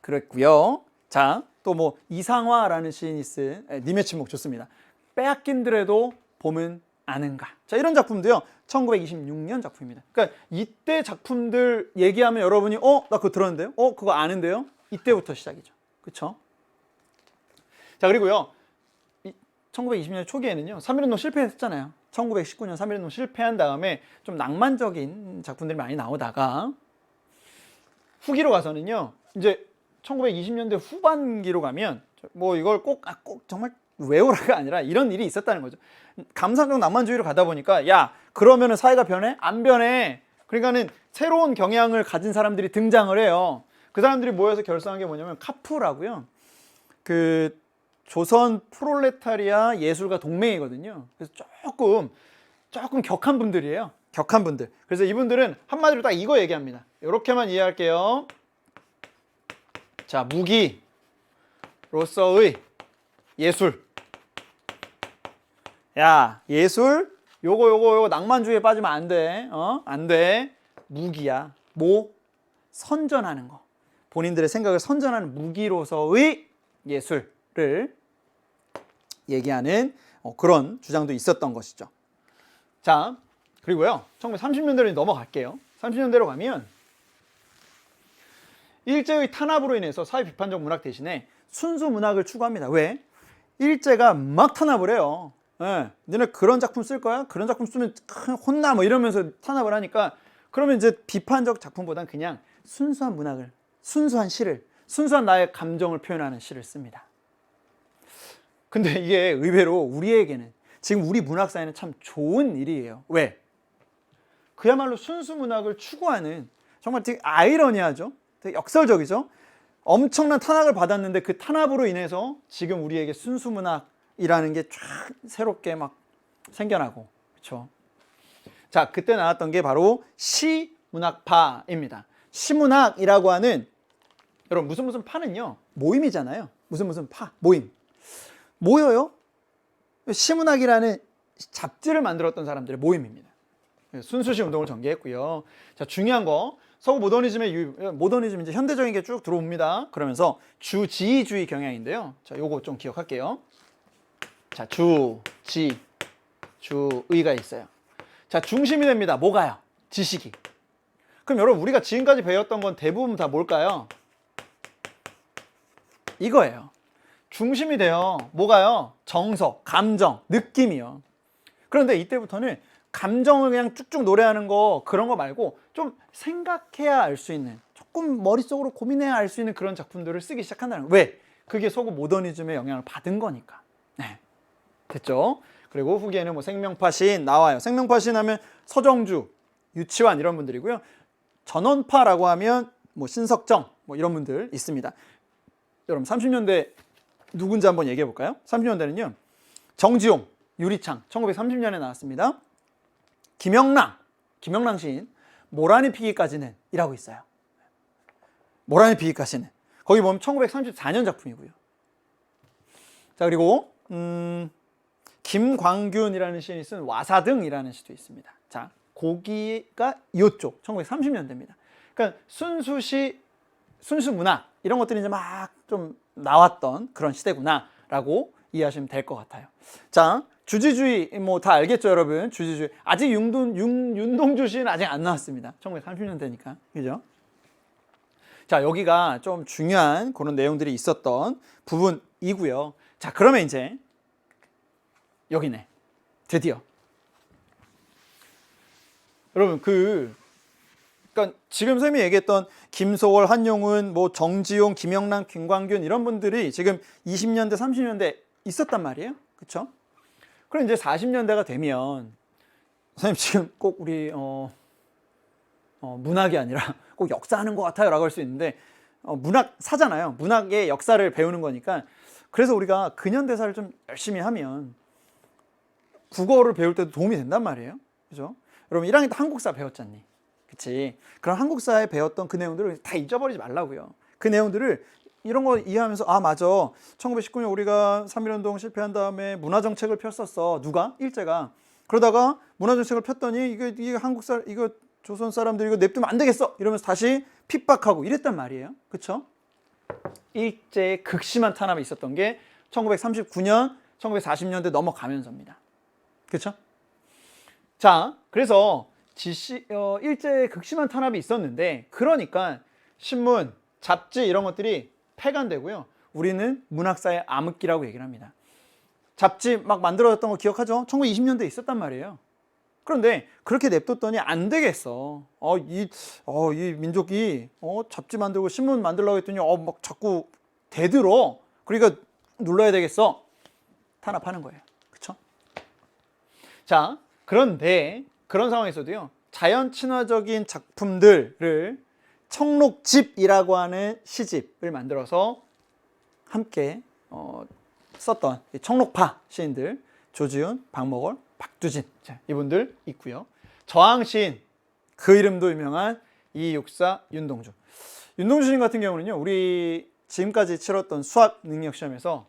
그랬고요. 자, 또 뭐 이상화라는 시인이 쓴 님의 침묵 좋습니다. 빼앗긴들에도 봄은 아는가. 자, 이런 작품도요. 1926년 작품입니다. 그러니까 이때 작품들 얘기하면 여러분이 나 그거 들었는데요? 그거 아는데요? 이때부터 시작이죠. 그렇죠? 자, 그리고요. 1920년 초기에는요. 3.1운동 실패했잖아요. 1919년 3.1운동 실패한 다음에 좀 낭만적인 작품들이 많이 나오다가 후기로 가서는요. 이제 1920년대 후반기로 가면 뭐 이걸 꼭 정말 외우라가 아니라 이런 일이 있었다는 거죠. 감상적 낭만주의로 가다 보니까 야, 그러면은 사회가 변해? 안 변해. 그러니까는 새로운 경향을 가진 사람들이 등장을 해요. 그 사람들이 모여서 결성한 게 뭐냐면 카프라고요. 그 조선 프롤레타리아 예술가 동맹이거든요. 그래서 조금 격한 분들이에요. 격한 분들. 그래서 이분들은 한마디로 딱 이거 얘기합니다. 이렇게만 이해할게요. 자, 무기로서의 예술. 야, 예술 요거 낭만주의에 빠지면 안 돼. 안 돼. 무기야. 선전하는 거. 본인들의 생각을 선전하는 무기로서의 예술을 얘기하는 그런 주장도 있었던 것이죠. 자, 그리고요. 1930년대로 넘어갈게요. 30년대로 가면 일제의 탄압으로 인해서 사회 비판적 문학 대신에 순수 문학을 추구합니다. 왜? 일제가 막 탄압을 해요. 너네 그런 작품 쓸 거야? 그런 작품 쓰면 혼나 뭐 이러면서 탄압을 하니까 그러면 이제 비판적 작품보단 그냥 순수한 문학을, 순수한 시를, 순수한 나의 감정을 표현하는 시를 씁니다. 근데 이게 의외로 우리에게는 지금 우리 문학사에는 참 좋은 일이에요. 왜? 그야말로 순수 문학을 추구하는 정말 되게 아이러니하죠. 되게 역설적이죠. 엄청난 탄압을 받았는데 그 탄압으로 인해서 지금 우리에게 순수 문학이라는 게 쫙 새롭게 막 생겨나고, 그렇죠? 자, 그때 나왔던 게 바로 시문학파입니다. 시문학이라고 하는, 여러분 무슨 파는요 모임이잖아요. 무슨 파 모임 모여요. 시문학이라는 잡지를 만들었던 사람들의 모임입니다. 순수시 운동을 전개했고요. 자, 중요한 거 서구 모더니즘 이제 현대적인 게 쭉 들어옵니다. 그러면서 주지주의 경향인데요. 자, 요거 좀 기억할게요. 자, 주의가 있어요. 자, 중심이 됩니다. 뭐가요? 지식이. 그럼 여러분 우리가 지금까지 배웠던 건 대부분 다 뭘까요? 이거예요. 중심이 돼요. 뭐가요? 정서, 감정, 느낌이요. 그런데 이때부터는 감정을 그냥 쭉쭉 노래하는 거, 그런 거 말고 좀 생각해야 알 수 있는, 조금 머릿속으로 고민해야 알 수 있는 그런 작품들을 쓰기 시작한다는 거예요. 왜? 그게 서구 모더니즘의 영향을 받은 거니까. 네. 됐죠? 그리고 후기에는 뭐 생명파 시인 나와요. 생명파 시인 하면 서정주, 유치환 이런 분들이고요. 전원파라고 하면 뭐 신석정 뭐 이런 분들 있습니다. 여러분 30년대 누군지 한번 얘기해 볼까요? 30년대는요. 정지용, 유리창 1930년에 나왔습니다. 김영랑 시인 모란이 피기까지는 이라고 있어요. 모란이 피기까지는 거기 보면 1934년 작품이고요. 자, 그리고 김광균이라는 시인이 쓴 와사등이라는 시도 있습니다. 자, 거기가 이쪽 1930년대입니다. 그러니까 순수시, 순수문학 이런 것들이 이제 막 좀 나왔던 그런 시대구나라고 이해하시면 될 것 같아요. 자, 주지주의 뭐 다 알겠죠, 여러분? 주지주의 아직 윤동주 시는 아직 안 나왔습니다. 1930년대니까, 그죠? 자, 여기가 좀 중요한 그런 내용들이 있었던 부분이고요. 자, 그러면 이제 여기네, 드디어 여러분 그러니까 지금 쌤이 얘기했던 김소월, 한용운, 뭐 정지용, 김영란, 김광균 이런 분들이 지금 20년대, 30년대 있었단 말이에요. 그렇죠? 그럼 이제 40년대가 되면 선생님 지금 꼭 우리 문학이 아니라 꼭 역사하는 것 같아요 라고 할 수 있는데 문학사잖아요. 문학의 역사를 배우는 거니까. 그래서 우리가 근현대사를 좀 열심히 하면 국어를 배울 때도 도움이 된단 말이에요. 그죠? 여러분 1학년 때 한국사 배웠잖니. 그치? 그럼 한국사에 배웠던 그 내용들을 다 잊어버리지 말라고요. 그 내용들을 이런 거 이해하면서 아 맞아, 1919년 우리가 3.1운동 실패한 다음에 문화정책을 폈었어. 누가? 일제가. 그러다가 문화정책을 폈더니 이게 한국사, 이거 조선 사람들 이거 냅두면 안 되겠어 이러면서 다시 핍박하고 이랬단 말이에요. 그쵸? 일제의 극심한 탄압이 있었던 게 1939년 1940년대 넘어가면서입니다. 그쵸? 자, 그래서 일제의 극심한 탄압이 있었는데, 그러니까 신문, 잡지 이런 것들이 폐간되고요. 우리는 문학사의 암흑기라고 얘기를 합니다. 잡지 막 만들어졌던 거 기억하죠? 1920년대에 있었단 말이에요. 그런데 그렇게 냅뒀더니 안 되겠어. 이 민족이 잡지 만들고 신문 만들려고 했더니 막 자꾸 대들어. 그러니까 눌러야 되겠어. 탄압하는 거예요. 그쵸? 자, 그런데 그런 상황에서도요, 자연 친화적인 작품들을 청록집이라고 하는 시집을 만들어서 함께 썼던 청록파 시인들, 조지훈, 박목월, 박두진, 자, 이분들 있고요. 저항시인, 그 이름도 유명한 이육사, 윤동주. 윤동주 시인 같은 경우는요, 우리 지금까지 치렀던 수학 능력 시험에서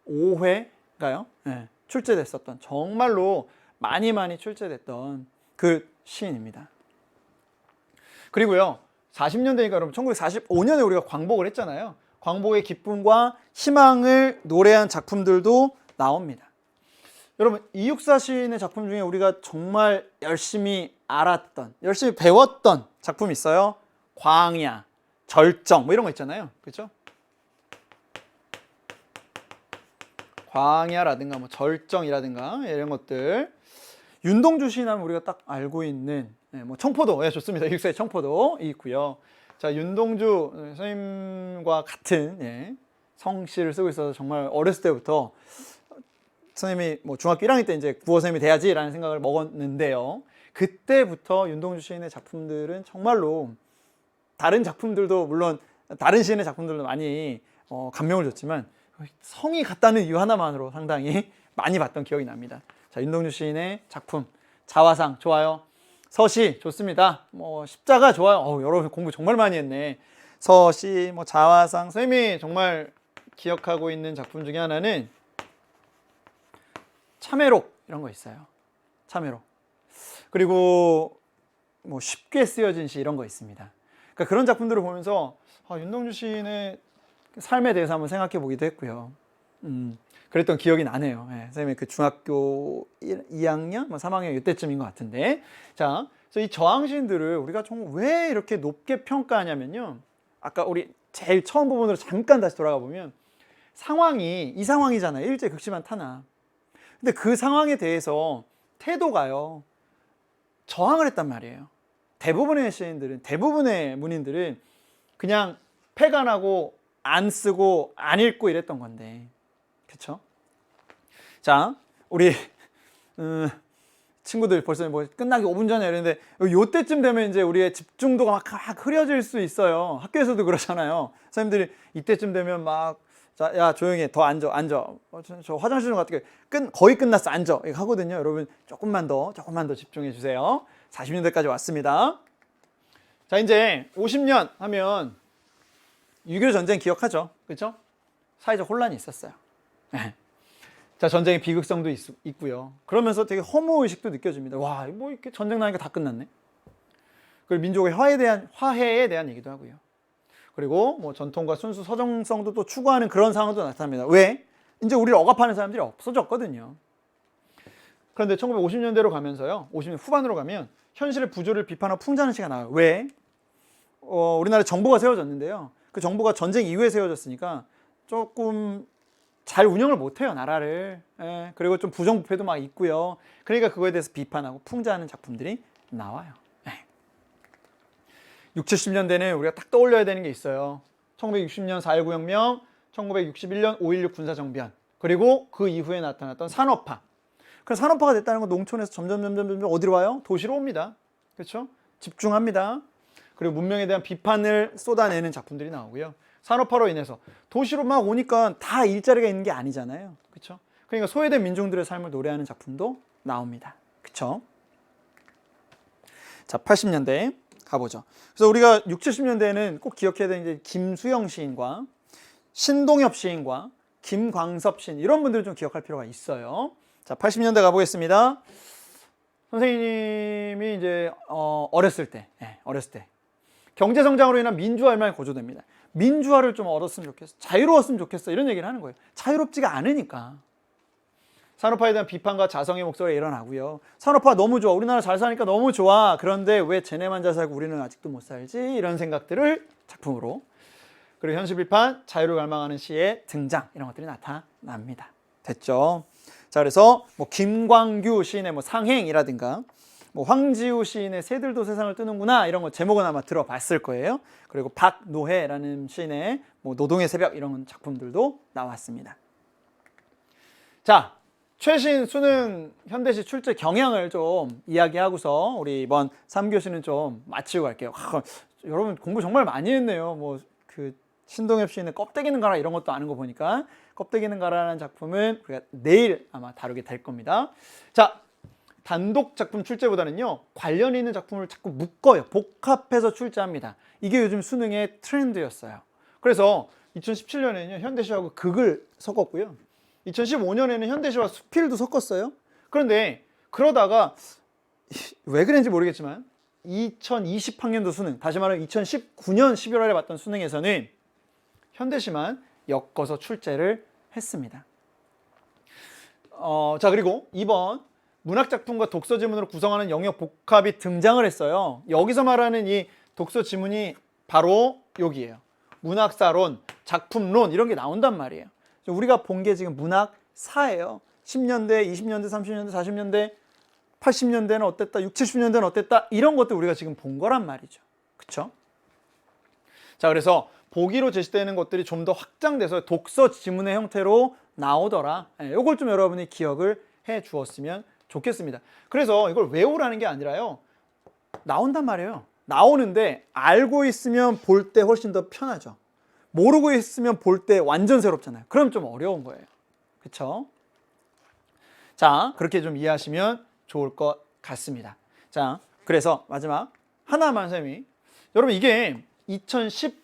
5회가요? 네, 출제됐었던, 정말로 많이 출제됐던 그 시인입니다. 그리고요, 40년대니까 여러분 1945년에 우리가 광복을 했잖아요. 광복의 기쁨과 희망을 노래한 작품들도 나옵니다. 여러분, 이육사 시인의 작품 중에 우리가 정말 열심히 알았던, 열심히 배웠던 작품이 있어요. 광야, 절정 뭐 이런 거 있잖아요. 그렇죠? 광야라든가 뭐 절정이라든가 이런 것들. 윤동주 시인 하면 우리가 딱 알고 있는 뭐 청포도, 좋습니다. 이육사의 청포도 있고요. 자, 윤동주 선생님과 같은 성씨를 쓰고 있어서 정말 어렸을 때부터 선생님이 뭐 중학교 1학년 때 이제 국어 선생님이 돼야지라는 생각을 먹었는데요. 그때부터 윤동주 시인의 작품들은 정말로 다른 작품들도 물론 다른 시인의 작품들도 많이 감명을 줬지만 성이 같다는 이유 하나만으로 상당히 많이 봤던 기억이 납니다. 자, 윤동주 시인의 작품 자화상 좋아요. 서시 좋습니다. 뭐 십자가 좋아요. 여러분 공부 정말 많이 했네. 서시, 뭐 자화상. 선생님이 정말 기억하고 있는 작품 중에 하나는 참회록 이런 거 있어요. 참회록. 그리고 뭐 쉽게 쓰여진 시 이런 거 있습니다. 그러니까 그런 작품들을 보면서 윤동주 시인의 삶에 대해서 한번 생각해 보기도 했고요. 그랬던 기억이 나네요. 선생님이 그 중학교 2학년, 뭐 3학년 이때쯤인 것 같은데. 자, 그래서 이 저항시인들을 우리가 왜 이렇게 높게 평가하냐면요. 아까 우리 제일 처음 부분으로 잠깐 다시 돌아가 보면 이 상황이잖아요. 일제 극심한 탄압. 근데 그 상황에 대해서 태도가요, 저항을 했단 말이에요. 대부분의 시인들은, 대부분의 문인들은 그냥 폐간하고 안 쓰고 안 읽고 이랬던 건데, 그쵸? 자, 우리 친구들 벌써 뭐 끝나기 5분 전에 이랬는데 요때쯤 되면 이제 우리의 집중도가 막 흐려질 수 있어요. 학교에서도 그러잖아요. 선생님들이 이때쯤 되면 막 자, 야 조용히 해. 더 앉아. 저 화장실 좀 갔다 거의 끝났어. 앉아. 이거 하거든요. 여러분 조금만 더 집중해 주세요. 40년대까지 왔습니다. 자, 이제 50년 하면 6.25 전쟁 기억하죠? 그렇죠? 사회적 혼란이 있었어요. 자, 전쟁의 비극성도 있고요. 그러면서 되게 허무의식도 느껴집니다. 와, 뭐 이렇게 전쟁 나니까 다 끝났네. 그리고 민족의 화해에 대한 얘기도 하고요. 그리고 뭐 전통과 순수 서정성도 또 추구하는 그런 상황도 나타납니다. 왜? 이제 우리를 억압하는 사람들이 없어졌거든요. 그런데 1950년대로 가면서요, 50년 후반으로 가면 현실의 부조를 비판하고 풍자하는 시가 나와요. 왜? 우리나라에 정부가 세워졌는데요. 그 정부가 전쟁 이후에 세워졌으니까 조금 잘 운영을 못해요, 나라를. 예, 그리고 좀 부정부패도 막 있고요. 그러니까 그거에 대해서 비판하고 풍자하는 작품들이 나와요. 예. 60, 70년대는 우리가 딱 떠올려야 되는 게 있어요. 1960년 4.19 혁명, 1961년 5.16 군사정변, 그리고 그 이후에 나타났던 산업화. 그래서 산업화가 됐다는 건 농촌에서 점점 어디로 와요? 도시로 옵니다. 그렇죠? 집중합니다. 그리고 문명에 대한 비판을 쏟아내는 작품들이 나오고요. 산업화로 인해서 도시로 막 오니까 다 일자리가 있는 게 아니잖아요. 그렇죠? 그러니까 소외된 민중들의 삶을 노래하는 작품도 나옵니다. 그렇죠? 자, 80년대 가보죠. 그래서 우리가 60, 70년대에는 꼭 기억해야 되는 게 김수영 시인과 신동엽 시인과 김광섭 시인, 이런 분들을 좀 기억할 필요가 있어요. 자, 80년대 가보겠습니다. 선생님이 이제 어렸을 때 경제 성장으로 인한 민주화 열망이 고조됩니다. 민주화를 좀 얻었으면 좋겠어, 자유로웠으면 좋겠어, 이런 얘기를 하는 거예요. 자유롭지가 않으니까. 산업화에 대한 비판과 자성의 목소리가 일어나고요. 산업화 너무 좋아, 우리나라 잘 사니까 너무 좋아, 그런데 왜 쟤네만 잘 살고 우리는 아직도 못 살지, 이런 생각들을 작품으로. 그리고 현실 비판, 자유를 갈망하는 시의 등장, 이런 것들이 나타납니다. 됐죠? 자, 그래서 뭐 김광규 시인의 뭐 상행이라든가, 뭐 황지우 시인의 새들도 세상을 뜨는구나, 이런 거 제목은 아마 들어봤을 거예요. 그리고 박노해라는 시인의 뭐 노동의 새벽, 이런 작품들도 나왔습니다. 자, 최신 수능 현대시 출제 경향을 좀 이야기하고서 우리 이번 3교시는 좀 마치고 갈게요. 여러분 공부 정말 많이 했네요. 뭐 그 신동엽 시인의 껍데기는 가라, 이런 것도 아는 거 보니까 껍데기는 가라라는 작품은 우리가 내일 아마 다루게 될 겁니다. 자, 단독 작품 출제보다는요, 관련 있는 작품을 자꾸 묶어요. 복합해서 출제합니다. 이게 요즘 수능의 트렌드였어요. 그래서 2017년에는 현대시하고 극을 섞었고요. 2015년에는 현대시와 수필도 섞었어요. 그런데 그러다가 왜 그랬는지 모르겠지만 2020학년도 수능, 다시 말하면 2019년 11월에 봤던 수능에서는 현대시만 엮어서 출제를 했습니다. 자, 그리고 이번 문학작품과 독서지문으로 구성하는 영역 복합이 등장을 했어요. 여기서 말하는 이 독서지문이 바로 여기예요. 문학사론, 작품론, 이런 게 나온단 말이에요. 우리가 본 게 지금 문학사예요. 10년대, 20년대, 30년대, 40년대, 80년대는 어땠다, 60, 70년대는 어땠다, 이런 것들 우리가 지금 본 거란 말이죠. 그쵸? 자, 그래서 보기로 제시되는 것들이 좀 더 확장돼서 독서 지문의 형태로 나오더라. 이걸 좀 여러분이 기억을 해 주었으면 좋겠습니다. 그래서 이걸 외우라는 게 아니라요, 나온단 말이에요. 나오는데 알고 있으면 볼 때 훨씬 더 편하죠. 모르고 있으면 볼 때 완전 새롭잖아요. 그럼 좀 어려운 거예요. 그쵸? 자, 그렇게 좀 이해하시면 좋을 것 같습니다. 자, 그래서 마지막 하나만 선생님이, 여러분 이게 2018학년도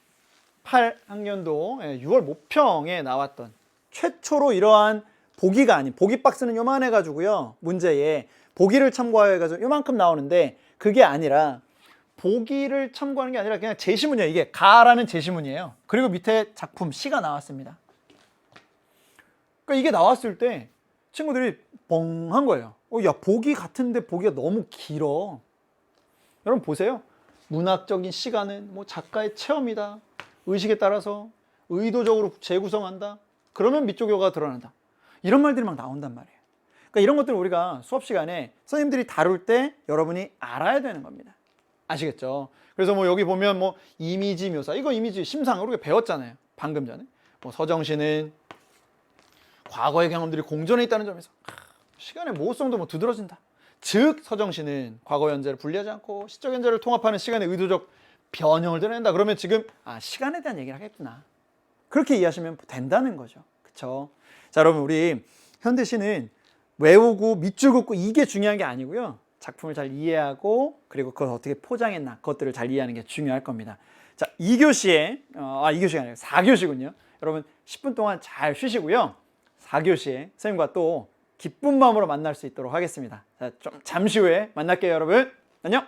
6월 모평에 나왔던 최초로 이러한 보기가 아닌, 보기 박스는 요만해 가지고요, 문제에 보기를 참고해 가지고 요만큼 나오는데, 그게 아니라 보기를 참고하는 게 아니라 그냥 제시문이에요. 이게 가라는 제시문이에요. 그리고 밑에 작품 시가 나왔습니다. 그러니까 이게 나왔을 때 친구들이 뻥한 거예요. 야, 보기 같은데 보기가 너무 길어. 여러분 보세요. 문학적인 시가는 뭐 작가의 체험이다, 의식에 따라서 의도적으로 재구성한다, 그러면 밑조교가 드러난다, 이런 말들이 막 나온단 말이에요. 그러니까 이런 것들을 우리가 수업 시간에 선생님들이 다룰 때 여러분이 알아야 되는 겁니다. 아시겠죠? 그래서 뭐 여기 보면 뭐 이미지 묘사, 이거 이미지 심상 우리가 배웠잖아요, 방금 전에. 뭐 서정시는 과거의 경험들이 공존해 있다는 점에서 시간의 모호성도 뭐 두드러진다. 즉 서정시는 과거 현재를 분리하지 않고 시적 현재를 통합하는 시간의 의도적 변형을 드러낸다. 그러면 지금 시간에 대한 얘기를 하겠구나, 그렇게 이해하시면 된다는 거죠. 그쵸? 자, 여러분 우리 현대시는 외우고 밑줄 긋고 이게 중요한 게 아니고요, 작품을 잘 이해하고 그리고 그걸 어떻게 포장했나, 그것들을 잘 이해하는 게 중요할 겁니다. 자, 2교시에 2교시가 아니라 4교시군요. 여러분 10분 동안 잘 쉬시고요, 4교시에 선생님과 또 기쁜 마음으로 만날 수 있도록 하겠습니다. 자, 좀 잠시 후에 만날게요, 여러분. 안녕.